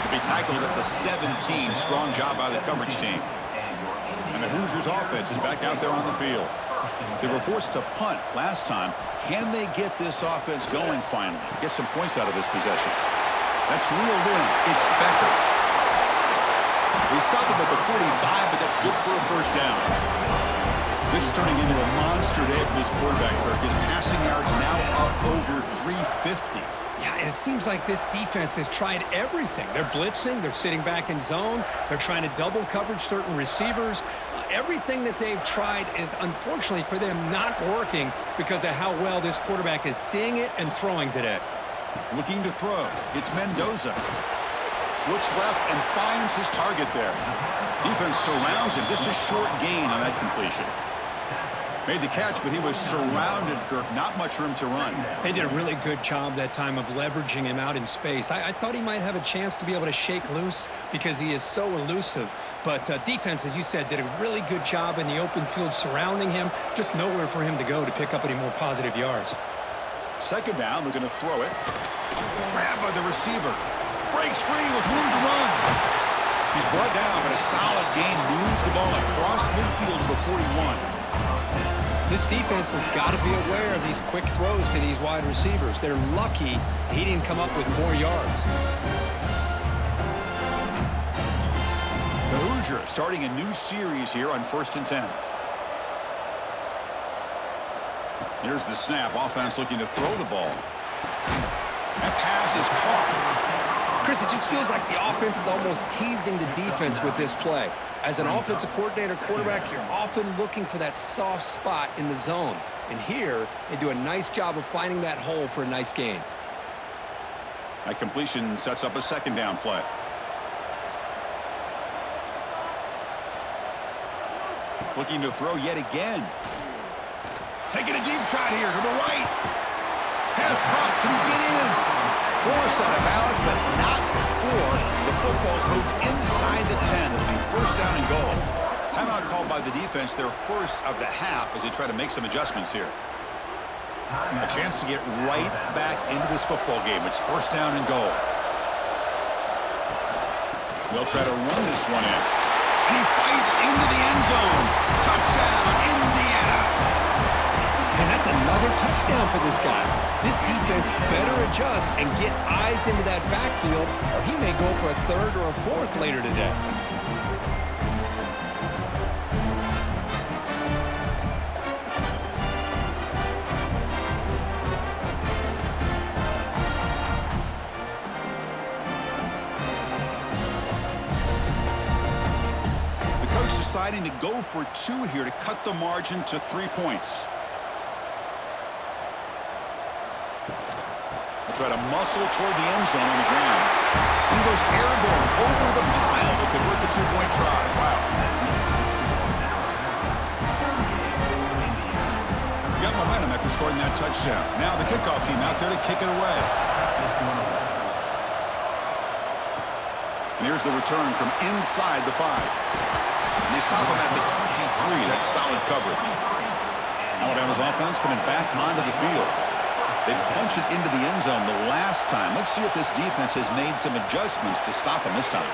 To be tackled at the 17. Strong job by the coverage team. And the Hoosiers offense is back out there on the field. They were forced to punt last time. Can they get this offense going finally? Get some points out of this possession. That's reeled in. It's Becker. They stop him at the 45, but that's good for a first down. This is turning into a monster day for this quarterback, Kirk. His passing yards now up over 350. Yeah, and it seems like this defense has tried everything. They're blitzing. They're sitting back in zone. They're trying to double coverage certain receivers. Everything that they've tried is, unfortunately for them, not working because of how well this quarterback is seeing it and throwing today. Looking to throw. It's Mendoza. Looks left and finds his target there. Defense surrounds him. Just a short gain on that completion. Made the catch, but he was surrounded, Kirk. Not much room to run. They did a really good job that time of leveraging him out in space. I thought he might have a chance to be able to shake loose because he is so elusive. But defense, as you said, did a really good job in the open field surrounding him. Just nowhere for him to go to pick up any more positive yards. Second down, we're going to throw it. Grabbed by the receiver. Breaks free with room to run. He's brought down, but a solid gain moves the ball across midfield to the 41. This defense has got to be aware of these quick throws to these wide receivers. They're lucky he didn't come up with more yards. The Hoosiers starting a new series here on 1st and 10. Here's the snap. Offense looking to throw the ball. That pass is caught. Chris, it just feels like the offense is almost teasing the defense with this play. As an offensive coordinator, quarterback, you're often looking for that soft spot in the zone. And here, they do a nice job of finding that hole for a nice gain. That completion sets up a 2nd down play. Looking to throw yet again. Taking a deep shot here to the right. Has caught. Can he get in? Force out of bounds, but not before the football's moved inside the 10. It'll be 1st down and goal. Timeout called by the defense, their first of the half as they try to make some adjustments here. A chance to get right back into this football game. It's 1st down and goal. They'll try to run this one in. And he fights into the end zone. Touchdown, Indiana. And that's another touchdown for this guy. This defense better adjust and get eyes into that backfield, or he may go for a 3rd or a 4th later today. The coach deciding to go for 2 here to cut the margin to 3 points. Try to muscle toward the end zone on the ground. He goes airborne over the pile to convert the 2-point try. Wow. Got momentum after scoring that touchdown. Now the kickoff team out there to kick it away. And here's the return from inside the 5. And they stop him at the 23. That's solid coverage. Alabama's offense coming back onto the field. They punch it into the end zone the last time. Let's see if this defense has made some adjustments to stop him this time.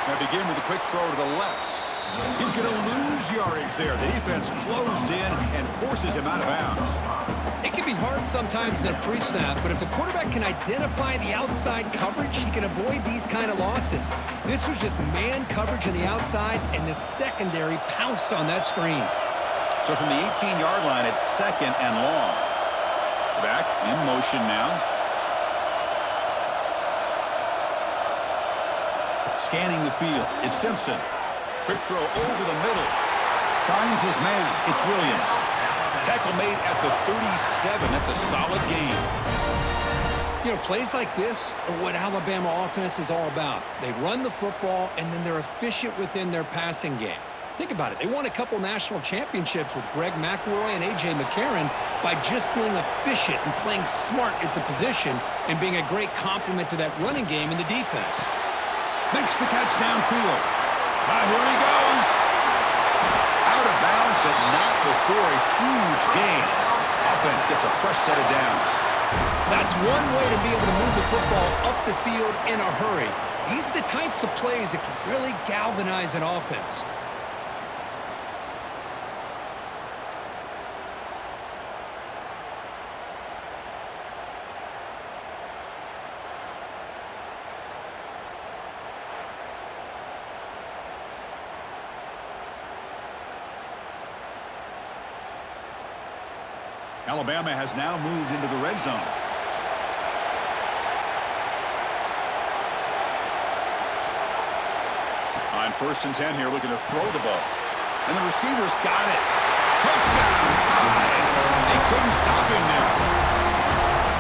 Now begin with a quick throw to the left. He's going to lose yardage there. The defense closed in and forces him out of bounds. It can be hard sometimes in a pre-snap, but if the quarterback can identify the outside coverage, he can avoid these kind of losses. This was just man coverage on the outside, and the secondary pounced on that screen. So from the 18-yard line, it's 2nd and long. Back in motion now. Scanning the field. It's Simpson. Quick throw over the middle. Finds his man. It's Williams. Tackle made at the 37. That's a solid gain. You know, plays like this are what Alabama offense is all about. They run the football, and then they're efficient within their passing game. Think about it. They won a couple national championships with Greg McElroy and A.J. McCarron by just being efficient and playing smart at the position and being a great complement to that running game in the defense. Makes the catch downfield. Here he goes. Out of bounds, but not before a huge gain. Offense gets a fresh set of downs. That's one way to be able to move the football up the field in a hurry. These are the types of plays that can really galvanize an offense. Alabama has now moved into the red zone. On 1st and 10 here, looking to throw the ball. And the receivers got it. Touchdown, tied. They couldn't stop him there.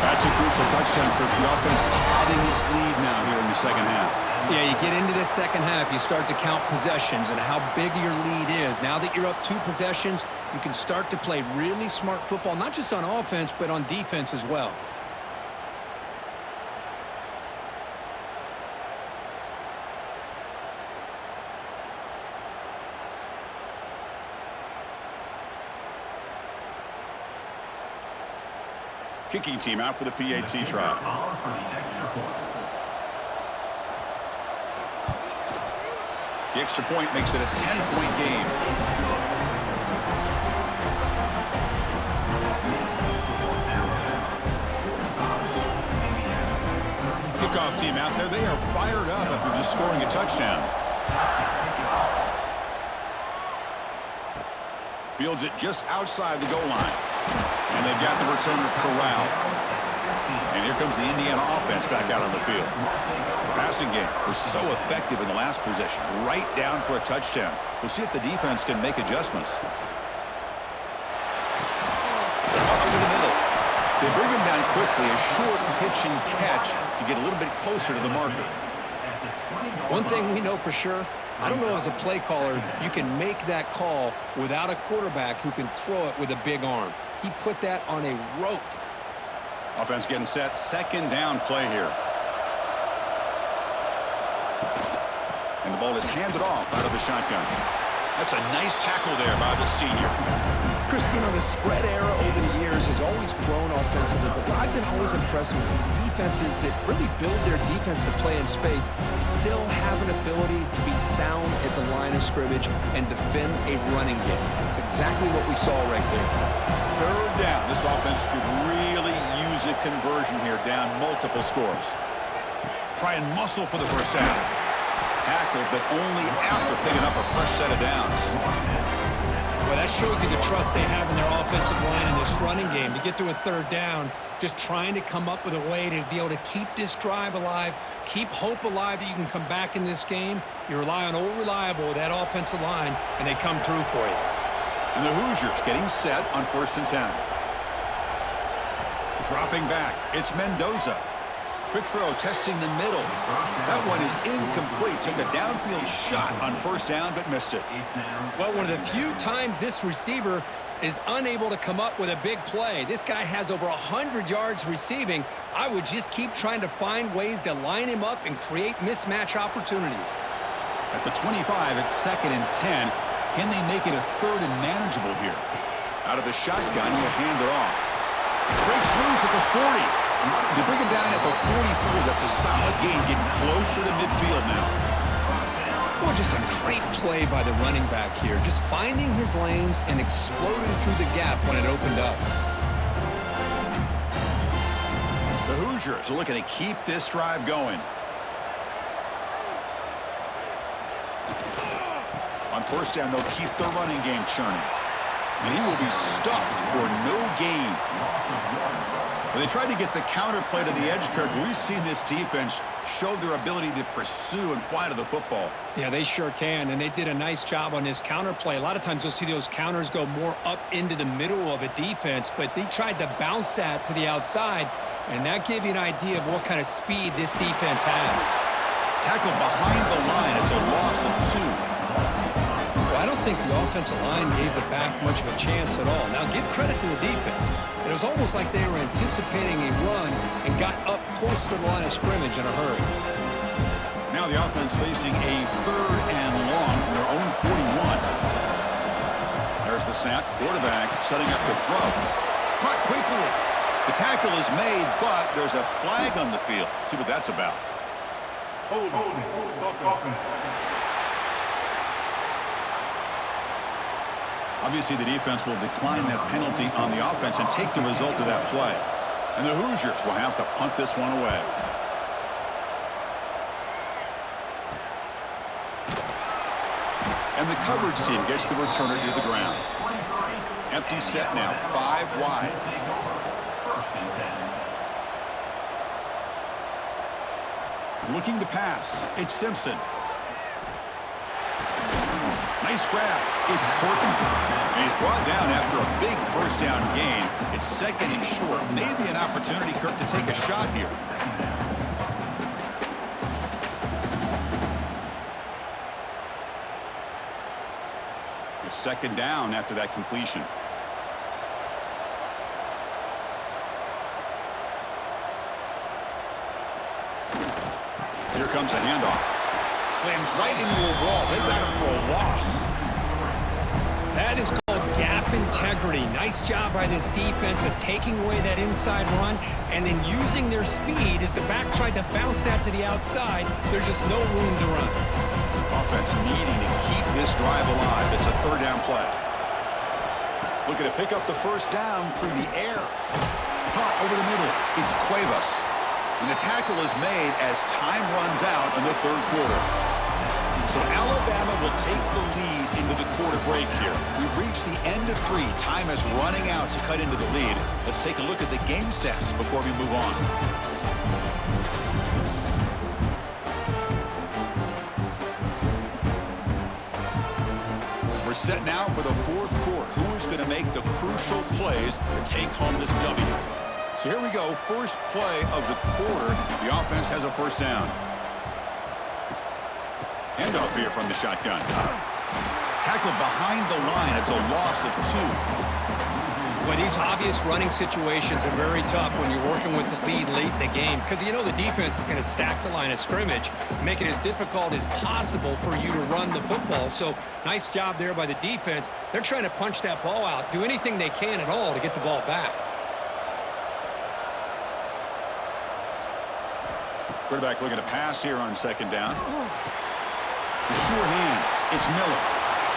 That's a crucial touchdown for the offense padding its lead now here in the 2nd half. Yeah, you get into this 2nd half, you start to count possessions and how big your lead is. Now that you're up 2 possessions, you can start to play really smart football, not just on offense, but on defense as well. Kicking team out for the PAT try. The extra point makes it a 10-point game. Kickoff team out there. They are fired up after just scoring a touchdown. Fields it just outside the goal line. And they've got the returner corralled. And here comes the Indiana offense back out on the field. The passing game was so effective in the last possession. Right down for a touchdown. We'll see if the defense can make adjustments. Over the middle. They bring him down quickly. A short pitch and catch to get a little bit closer to the marker. One thing we know for sure, I don't know as a play caller, you can make that call without a quarterback who can throw it with a big arm. He put that on a rope. Offense getting set. Second down play here. And the ball is handed off out of the shotgun. That's a nice tackle there by the senior. Christine, the spread era over the years has always grown offensively, but what I've been always impressed with defenses that really build their defense to play in space still have an ability to be sound at the line of scrimmage and defend a running game. It's exactly what we saw right there. Third down. This offense could really use a conversion here, down multiple scores. Try and muscle for the first down. Tackle, but only after picking up a fresh set of downs. Well, that shows you the trust they have in their offensive line in this running game. To get to a third down, just trying to come up with a way to be able to keep this drive alive, keep hope alive that you can come back in this game. You rely on old reliable with that offensive line, and they come through for you. And the Hoosiers getting set on 1st and 10. Dropping back, it's Mendoza. Quick throw, testing the middle. That one is incomplete. Took a downfield shot on 1st down, but missed it. Well, one of the few times this receiver is unable to come up with a big play. This guy has over 100 yards receiving. I would just keep trying to find ways to line him up and create mismatch opportunities. At the 25, it's 2nd and 10. Can they make it a 3rd and manageable here? Out of the shotgun, he'll hand it off. Breaks loose at the 40. They bring him down at the 44. That's a solid gain, getting closer to midfield now. Well, just a great play by the running back here. Just finding his lanes and exploding through the gap when it opened up. The Hoosiers are looking to keep this drive going. On 1st down, they'll keep their running game churning. And he will be stuffed for no gain. Well, they tried to get the counter play to the edge, Kirk, but we've seen this defense show their ability to pursue and fly to the football. Yeah, they sure can, and they did a nice job on this counter play. A lot of times you'll see those counters go more up into the middle of a defense, but they tried to bounce that to the outside, and that gave you an idea of what kind of speed this defense has. Tackled behind the line. It's a loss of 2. I don't think the offensive line gave the back much of a chance at all. Now, give credit to the defense. It was almost like they were anticipating a run and got up close to the line of scrimmage in a hurry. Now the offense facing a 3rd and long from their own 41. There's the snap. Quarterback setting up the throw. Caught quickly. The tackle is made, but there's a flag on the field. Let's see what that's about. Hold it. Obviously, the defense will decline that penalty on the offense and take the result of that play. And the Hoosiers will have to punt this one away. And the coverage team gets the returner to the ground. Empty set now, 5 wide. Looking to pass, it's Simpson. Nice grab. It's Horton. And he's brought down after a big 1st down gain. It's 2nd and short. Maybe an opportunity, Kirk, to take a shot here. It's 2nd down after that completion. Here comes a handoff. Slams right into a wall. They've got him for a loss. That is called gap integrity. Nice job by this defense of taking away that inside run and then using their speed as the back tried to bounce that to the outside. There's just no room to run. Offense needing to keep this drive alive. It's a third down play. Looking to pick up the first down through the air. Caught over the middle. It's Cuevas. And the tackle is made as time runs out in the third quarter. So Alabama will take the lead into the quarter break here. We've reached the end of 3. Time is running out to cut into the lead. Let's take a look at the game stats before we move on. We're set now for the fourth quarter. Who is going to make the crucial plays to take home this W? So here we go. First play of the quarter. The offense has a first down. Handoff here from the shotgun. Tackled behind the line. It's a loss of 2. But these obvious running situations are very tough when you're working with the lead late in the game because you know the defense is going to stack the line of scrimmage, make it as difficult as possible for you to run the football. So nice job there by the defense. They're trying to punch that ball out, do anything they can at all to get the ball back. Quarterback looking to pass here on second down. Sure hands. It's Miller.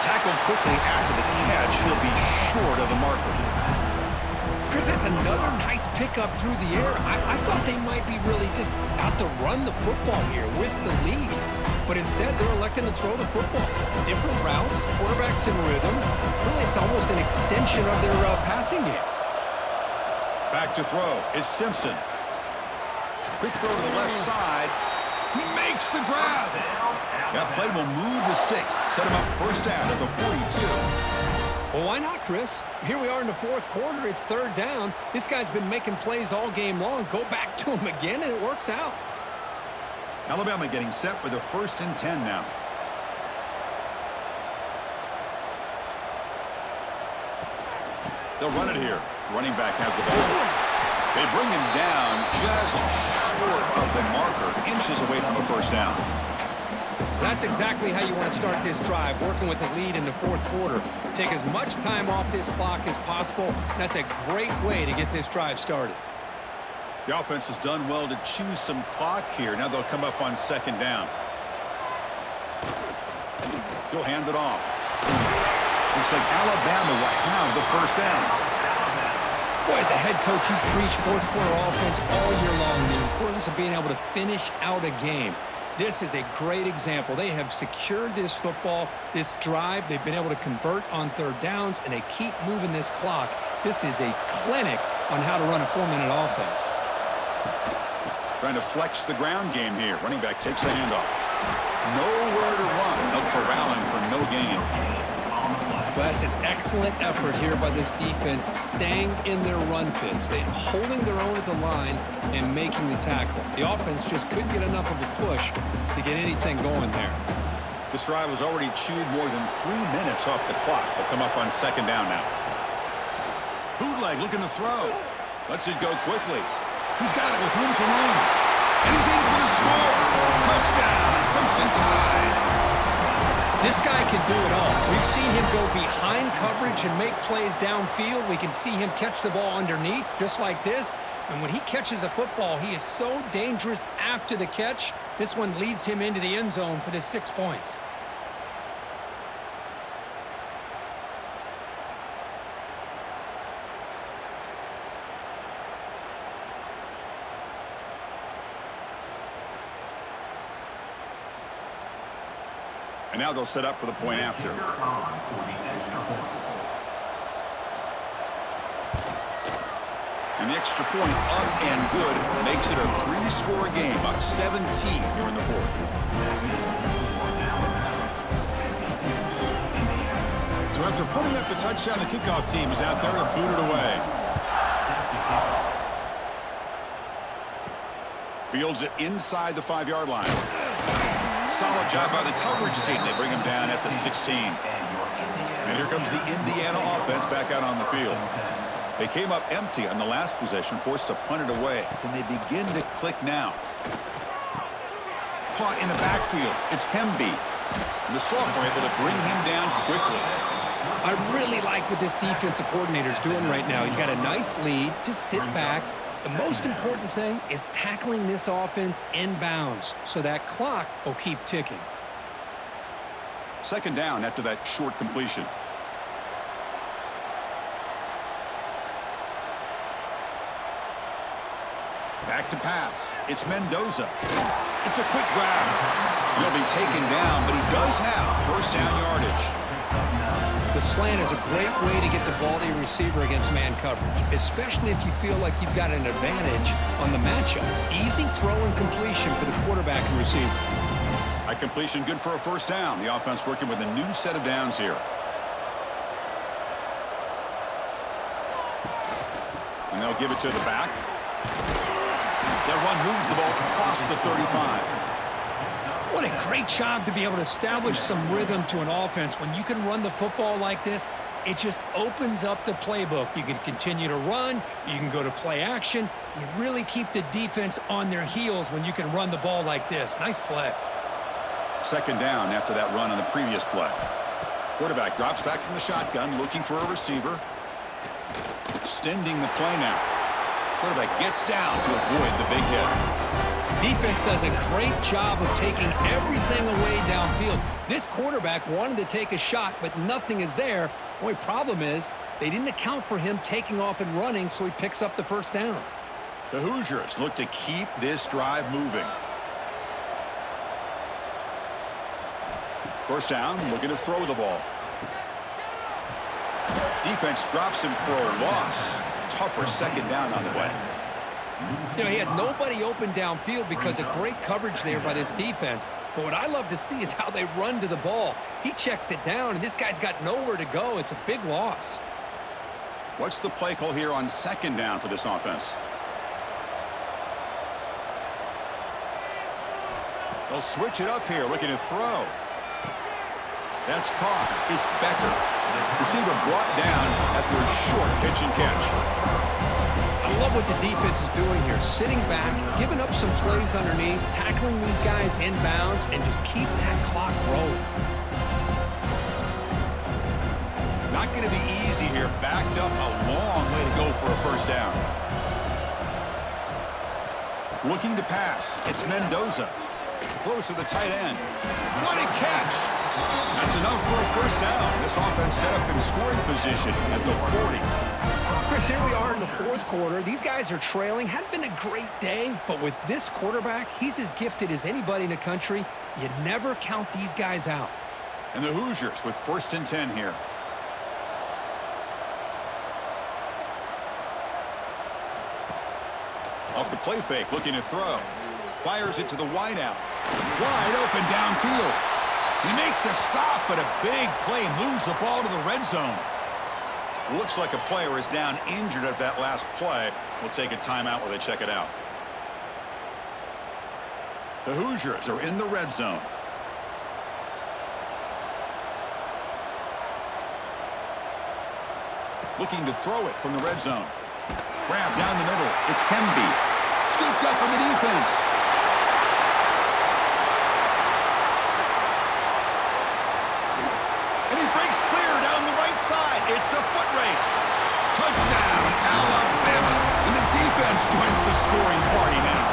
Tackled quickly after the catch. He'll be short of the marker. Chris, that's another nice pickup through the air. I thought they might be really just out to run the football here with the lead. But instead, they're electing to throw the football. Different routes, quarterbacks in rhythm. Really, it's almost an extension of their passing game. Back to throw. It's Simpson. Quick throw to the left side. He makes the grab. That play will move the sticks. Set him up first down at the 42. Well, why not, Chris? Here we are in the fourth quarter. It's third down. This guy's been making plays all game long. Go back to him again, and it works out. Alabama getting set with a 1st and 10 now. They'll run it here. Running back has the ball. They bring him down just short of the marker, inches away from a first down. That's exactly how you want to start this drive, working with the lead in the fourth quarter. Take as much time off this clock as possible. That's a great way to get this drive started. The offense has done well to choose some clock here. Now they'll come up on second down. He'll hand it off. Looks like Alabama will have the first down. Boy, as a head coach, you preach fourth quarter offense all year long, the importance of being able to finish out a game. This is a great example. They have secured this football, this drive. They've been able to convert on third downs, and they keep moving this clock. This is a clinic on how to run a 4-minute offense. Trying to flex the ground game here. Running back takes the handoff. Nowhere to run. They'll corral him for no gain. That's an excellent effort here by this defense, staying in their run fits. They're holding their own at the line and making the tackle. The offense just couldn't get enough of a push to get anything going there. This drive has already chewed more than 3 minutes off the clock. They'll come up on second down now. Bootleg looking to throw. Lets it go quickly. He's got it with room to run. And he's in for the score. Touchdown, Crimson Tide. This guy can do it all. We've seen him go behind coverage and make plays downfield. We can see him catch the ball underneath, just like this. And when he catches a football, he is so dangerous after the catch. This one leads him into the end zone for the 6 points. And now they'll set up for the point after. And the extra point up and good makes it a 3-score game, up 17 here in the fourth. So after putting up the touchdown, the kickoff team is out there to boot it away. Fields it inside the 5-yard line. Solid job by the coverage team. They bring him down at the 16. And here comes the Indiana offense back out on the field. They came up empty on the last possession, forced to punt it away. Can they begin to click now? Caught in the backfield. It's Hemby. And the sophomore able to bring him down quickly. I really like what this defensive coordinator is doing right now. He's got a nice lead. Just sit back. The most important thing is tackling this offense inbounds so that clock will keep ticking. Second down after that short completion. Back to pass. It's Mendoza. It's a quick grab. He'll be taken down, but he does have first down yardage. The slant is a great way to get the ball to your receiver against man coverage, especially if you feel like you've got an advantage on the matchup. Easy throw and completion for the quarterback and receiver. A completion good for a first down. The offense working with a new set of downs here. And they'll give it to the back. That run moves the ball across the 35. What a great job to be able to establish some rhythm to an offense. When you can run the football like this, it just opens up the playbook. You can continue to run. You can go to play action. You really keep the defense on their heels when you can run the ball like this. Nice play. Second down after that run on the previous play. Quarterback drops back from the shotgun, looking for a receiver. Extending the play now. Quarterback gets down to avoid the big hit. Defense does a great job of taking everything away downfield. This quarterback wanted to take a shot, but nothing is there. The only problem is they didn't account for him taking off and running, so he picks up the first down. The Hoosiers look to keep this drive moving. First down, looking to throw the ball. Defense drops him for a loss. Tougher second down on the way. You know, he had nobody open downfield because of great coverage there by this defense. But what I love to see is how they run to the ball. He checks it down, and this guy's got nowhere to go. It's a big loss. What's the play call here on second down for this offense? They'll switch it up here, looking to throw. That's caught. It's Becker. Receiver brought down after a short pitch and catch. I love what the defense is doing here. Sitting back, giving up some plays underneath, tackling these guys inbounds, and just keep that clock rolling. Not going to be easy here. Backed up a long way to go for a first down. Looking to pass. It's Mendoza. Throws to the tight end. What a catch! That's enough for a first down. This offense set up in scoring position at the 40. Chris, here we are in the fourth quarter. These guys are trailing. Hadn't been a great day, but with this quarterback, he's as gifted as anybody in the country. You never count these guys out. And the Hoosiers with 1st and 10 here. Off the play fake, looking to throw. Fires it to the wideout. Wide open downfield. They make the stop, but a big play moves the ball to the red zone. Looks like a player is down injured at that last play. We'll take a timeout while they check it out. The Hoosiers are in the red zone. Looking to throw it from the red zone. Grab down the middle. It's Hemby. Scooped up on the defense. And he breaks clear down the right side. It's a foot race. Touchdown, Alabama. And the defense joins the scoring party now.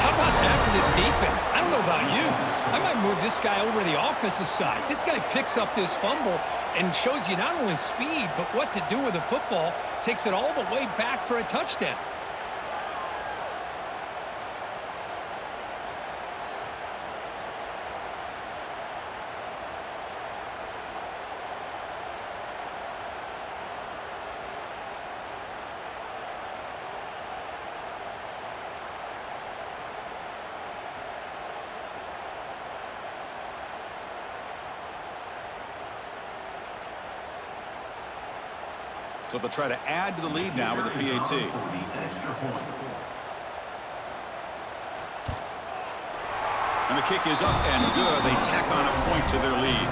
How about that for this defense? I don't know about you. I might move this guy over to the offensive side. This guy picks up this fumble and shows you not only speed, but what to do with the football. Takes it all the way back for a touchdown. So they'll try to add to the lead now with a PAT. And the kick is up and good. They tack on a point to their lead.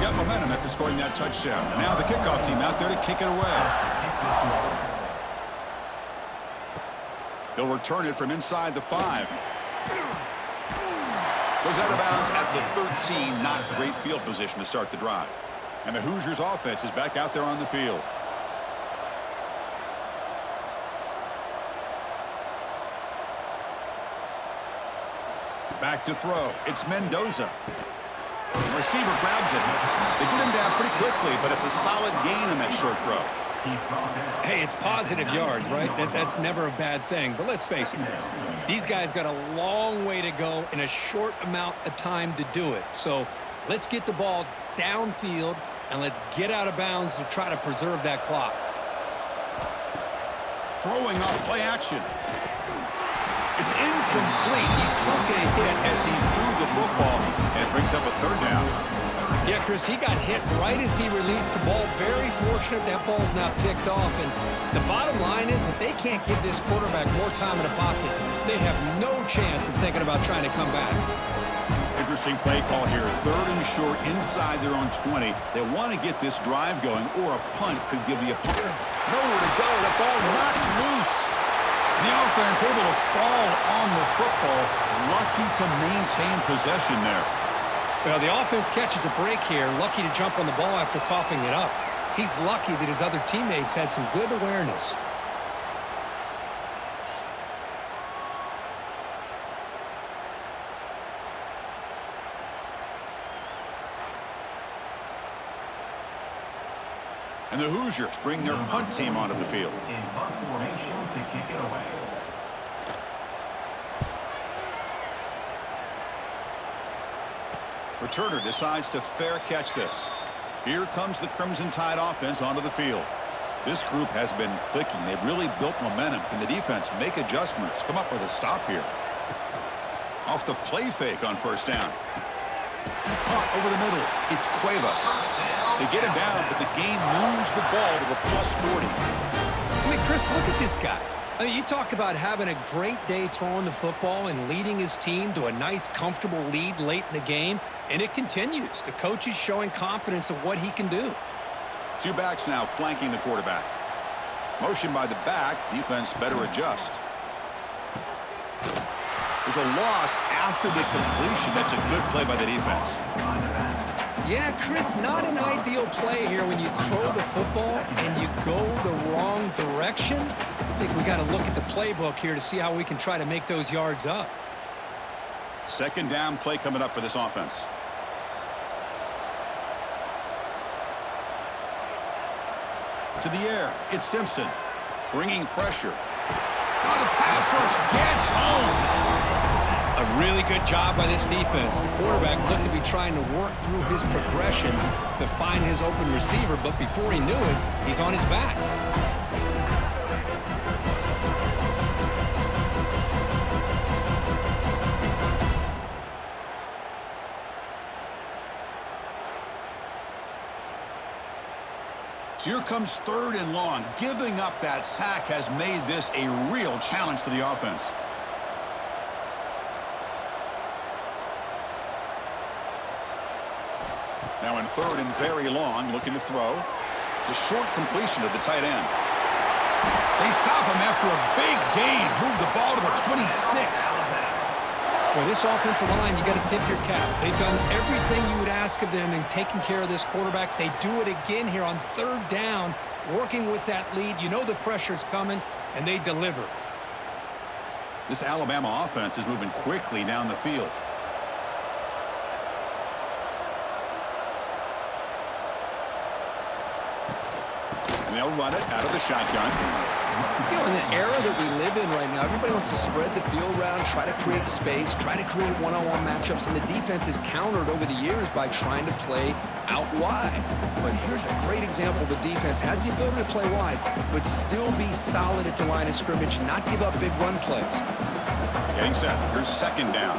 Got momentum after scoring that touchdown. Now the kickoff team out there to kick it away. They'll return it from inside the 5. Goes out of bounds at the 13. Not great field position to start the drive. And the Hoosiers offense is back out there on the field. Back to throw. It's Mendoza. The receiver grabs it. They get him down pretty quickly, but it's a solid gain on that short throw. Hey, it's positive yards, right? That's never a bad thing. But let's face it, guys. These guys got a long way to go in a short amount of time to do it. So let's get the ball downfield, and let's get out of bounds to try to preserve that clock. Throwing off play action. It's incomplete. He took a hit as he threw the football and brings up a third down. Yeah, Chris, he got hit right as he released the ball. Very fortunate that ball's not picked off. And the bottom line is that they can't give this quarterback more time in the pocket. They have no chance of thinking about trying to come back. Interesting play call here. 3rd and short inside their own 20. They want to get this drive going, or a punt could give the opponent nowhere to go. The ball knocked loose. The offense able to fall on the football. Lucky to maintain possession there. Well, the offense catches a break here. Lucky to jump on the ball after coughing it up. He's lucky that his other teammates had some good awareness. And the Hoosiers bring their punt team onto the field. In punt formation to kick it away. Returner decides to fair catch this. Here comes the Crimson Tide offense onto the field. This group has been clicking. They've really built momentum. Can the defense make adjustments? Come up with a stop here. Off the play fake on 1st down. Caught over the middle. It's Cuevas. They get him down, but the game moves the ball to the +40. I mean, Chris, look at this guy. I mean, you talk about having a great day throwing the football and leading his team to a nice, comfortable lead late in the game, and it continues. The coach is showing confidence of what he can do. 2 backs now flanking the quarterback. Motion by the back. Defense better adjust. There's a loss after the completion. That's a good play by the defense. Yeah, Chris, not an ideal play here when you throw the football and you go the wrong direction. I think we got to look at the playbook here to see how we can try to make those yards up. 2nd down play coming up for this offense. To the air, it's Simpson. Bringing pressure. Oh, the pass rush gets home. A really good job by this defense. The quarterback looked to be trying to work through his progressions to find his open receiver, but before he knew it, he's on his back. So here comes 3rd and long. Giving up that sack has made this a real challenge for the offense. Now in 3rd and very long, looking to throw. The short completion to the tight end. They stop him after a big gain. Move the ball to the 26. Well, this offensive line, you got to tip your cap. They've done everything you would ask of them in taking care of this quarterback. They do it again here on 3rd down, working with that lead. You know the pressure's coming, and they deliver. This Alabama offense is moving quickly down the field. They'll run it out of the shotgun. You know, in the era that we live in right now, everybody wants to spread the field around, try to create space, try to create one-on-one matchups, and the defense is countered over the years by trying to play out wide. But here's a great example. The defense has the ability to play wide, but still be solid at the line of scrimmage, not give up big run plays. Getting set. Here's 2nd down.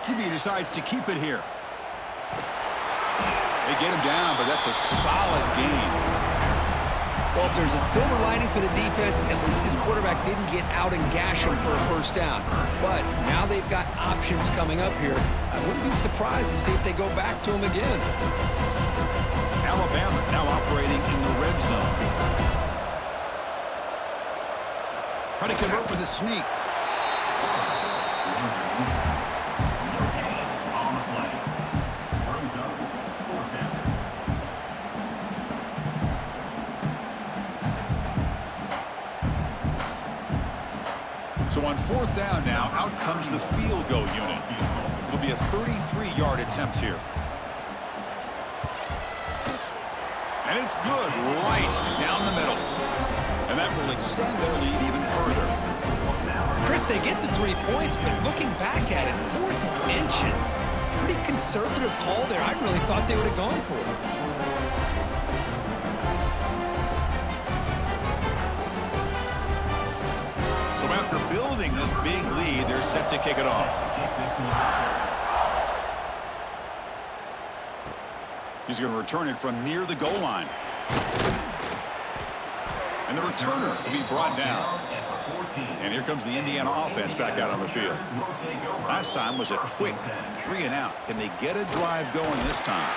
QB decides to keep it here. They get him down, but that's a solid gain. Well, if there's a silver lining for the defense, at least this quarterback didn't get out and gash him for a 1st down. But now they've got options coming up here. I wouldn't be surprised to see if they go back to him again. Alabama now operating in the red zone. to convert with a sneak. On the play. Brings up 4th down. So on 4th down now, out comes the field goal unit. It'll be a 33-yard attempt here. And it's good right down the middle. And that will extend their lead even further. Chris, they get the 3 points, but looking back at it, 4th and inches. Pretty conservative call there. I really thought they would have gone for it. So after building this big lead, they're set to kick it off. He's going to return it from near the goal line. And the returner will be brought down. And here comes the Indiana offense back out on the field. Last time was a quick 3 and out. Can they get a drive going this time?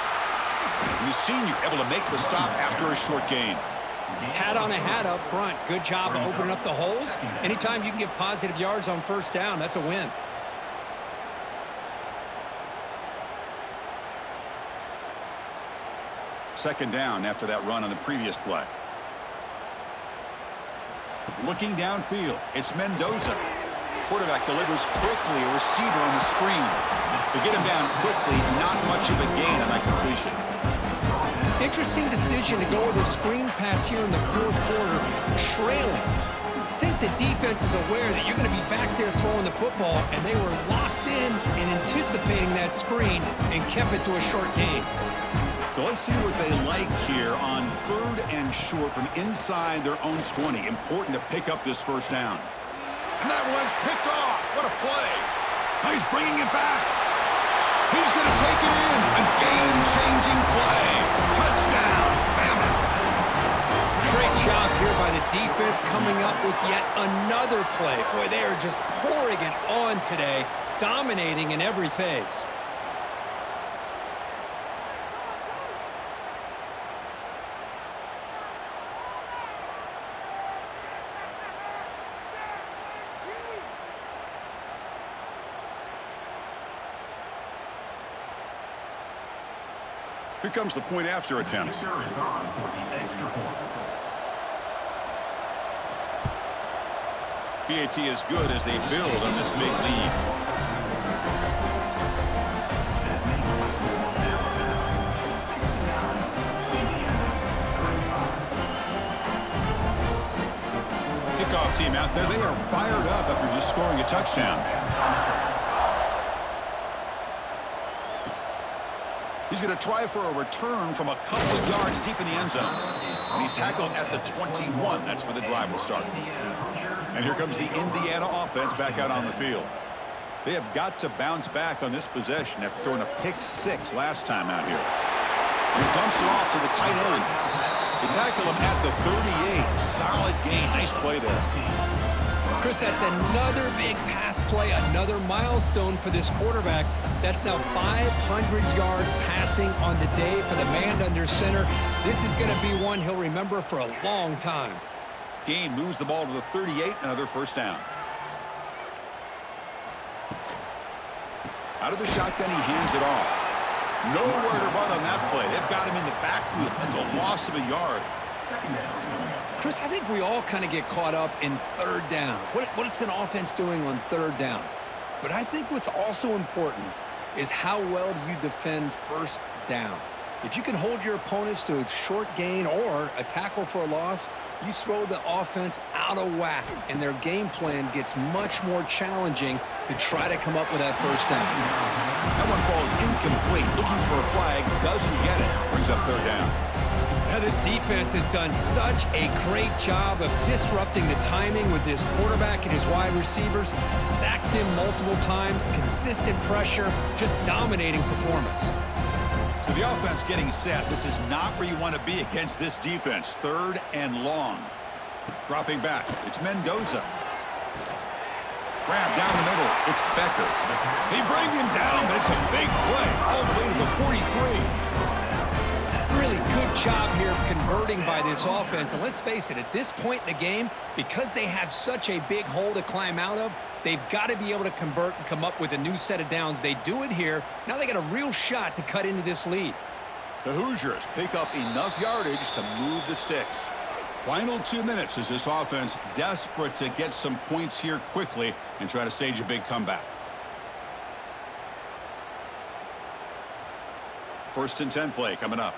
And the senior able to make the stop after a short gain. Hat on a hat up front. Good job of opening up the holes. Anytime you can get positive yards on 1st down, that's a win. Second down after that run on the previous play. Looking downfield, it's Mendoza. Quarterback delivers quickly, a receiver on the screen. To get him down quickly, not much of a gain on that completion. Interesting decision to go with a screen pass here in the 4th quarter, trailing. I think the defense is aware that you're going to be back there throwing the football, and they were locked in and anticipating that screen and kept it to a short gain. So let's see what they like here on 3rd and short from inside their own 20. Important to pick up this 1st down. And that one's picked off. What a play. Now he's bringing it back. He's going to take it in. A game-changing play. Touchdown. Bama. Great job here by the defense coming up with yet another play. Boy, they are just pouring it on today, dominating in every phase. Here comes the point after attempt. Kicker is on for the extra point. PAT is good as they build on this big lead. Kickoff team out there, they are fired up after just scoring a touchdown. He's going to try for a return from a couple of yards deep in the end zone. And he's tackled at the 21. That's where the drive will start. And here comes the Indiana offense back out on the field. They have got to bounce back on this possession after throwing a pick-6 last time out here. He dumps it off to the tight end. They tackle him at the 38. Solid gain. Nice play there. Chris, that's another big pass play, another milestone for this quarterback. That's now 500 yards passing on the day for the man under center. This is going to be one he'll remember for a long time. Gain moves the ball to the 38, another 1st down. Out of the shotgun, he hands it off. Nowhere to run on that play. They've got him in the backfield. That's a loss of a yard. Chris, I think we all kind of get caught up in 3rd down. What's an offense doing on 3rd down? But I think what's also important is how well you defend 1st down. If you can hold your opponents to a short gain or a tackle for a loss, you throw the offense out of whack, and their game plan gets much more challenging to try to come up with that 1st down. That one falls incomplete. Looking for a flag, doesn't get it. Brings up 3rd down. Now this defense has done such a great job of disrupting the timing with his quarterback and his wide receivers. Sacked him multiple times, consistent pressure, just dominating performance. So the offense getting set. This is not where you want to be against this defense. 3rd and long. Dropping back. It's Mendoza. Grab down the middle. It's Becker. They bring him down, but it's a big play all the way to the 43. Really good good job here of converting by this offense. And let's face it, at this point in the game, because they have such a big hole to climb out of, they've got to be able to convert and come up with a new set of downs. They do it here. Now they got a real shot to cut into this lead. The Hoosiers pick up enough yardage to move the sticks. Final 2 minutes as this offense desperate to get some points here quickly and try to stage a big comeback. 1st and 10 play coming up.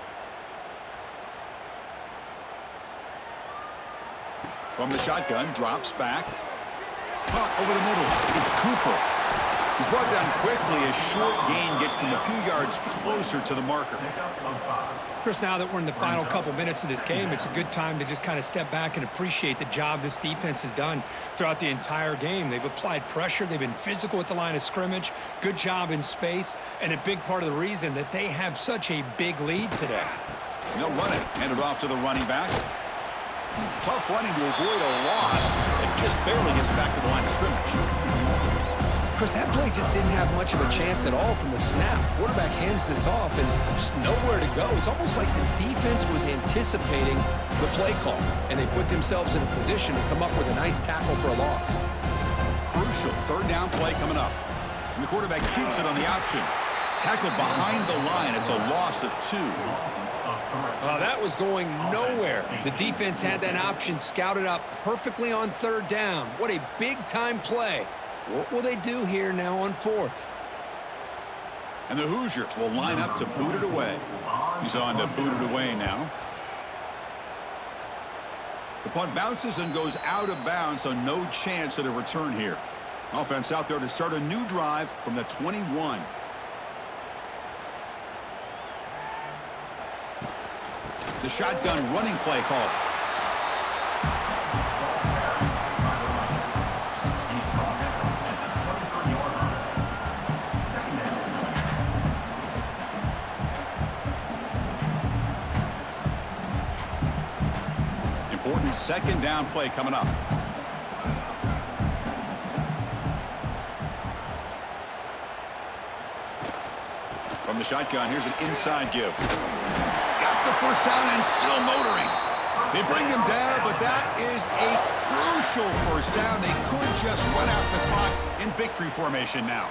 From the shotgun, drops back. Caught over the middle. It's Cooper. He's brought down quickly as short gain gets them a few yards closer to the marker. Chris, now that we're in the final couple minutes of this game, it's a good time to just kind of step back and appreciate the job this defense has done throughout the entire game. They've applied pressure. They've been physical at the line of scrimmage. Good job in space. And a big part of the reason that they have such a big lead today. They'll run it. Hand it off to the running back. Tough running to avoid a loss. It just barely gets back to the line of scrimmage. Chris, that play just didn't have much of a chance at all from the snap. Quarterback hands this off and just nowhere to go. It's almost like the defense was anticipating the play call, and they put themselves in a position to come up with a nice tackle for a loss. Crucial 3rd down play coming up. And the quarterback keeps it on the option. Tackled behind the line. It's a loss of 2. That was going nowhere. The defense had that option scouted up perfectly on 3rd down. What a big-time play. What will they do here now on 4th? And the Hoosiers will line up to boot it away. He's on to boot it away now. The punt bounces and goes out of bounds, so no chance at a return here. Offense out there to start a new drive from the 21. The shotgun running play call. Important 2nd down play coming up. From the shotgun, here's an inside give. He's got the 1st down and still motoring. They bring him down, but that is a crucial 1st down. They could just run out the clock in victory formation now.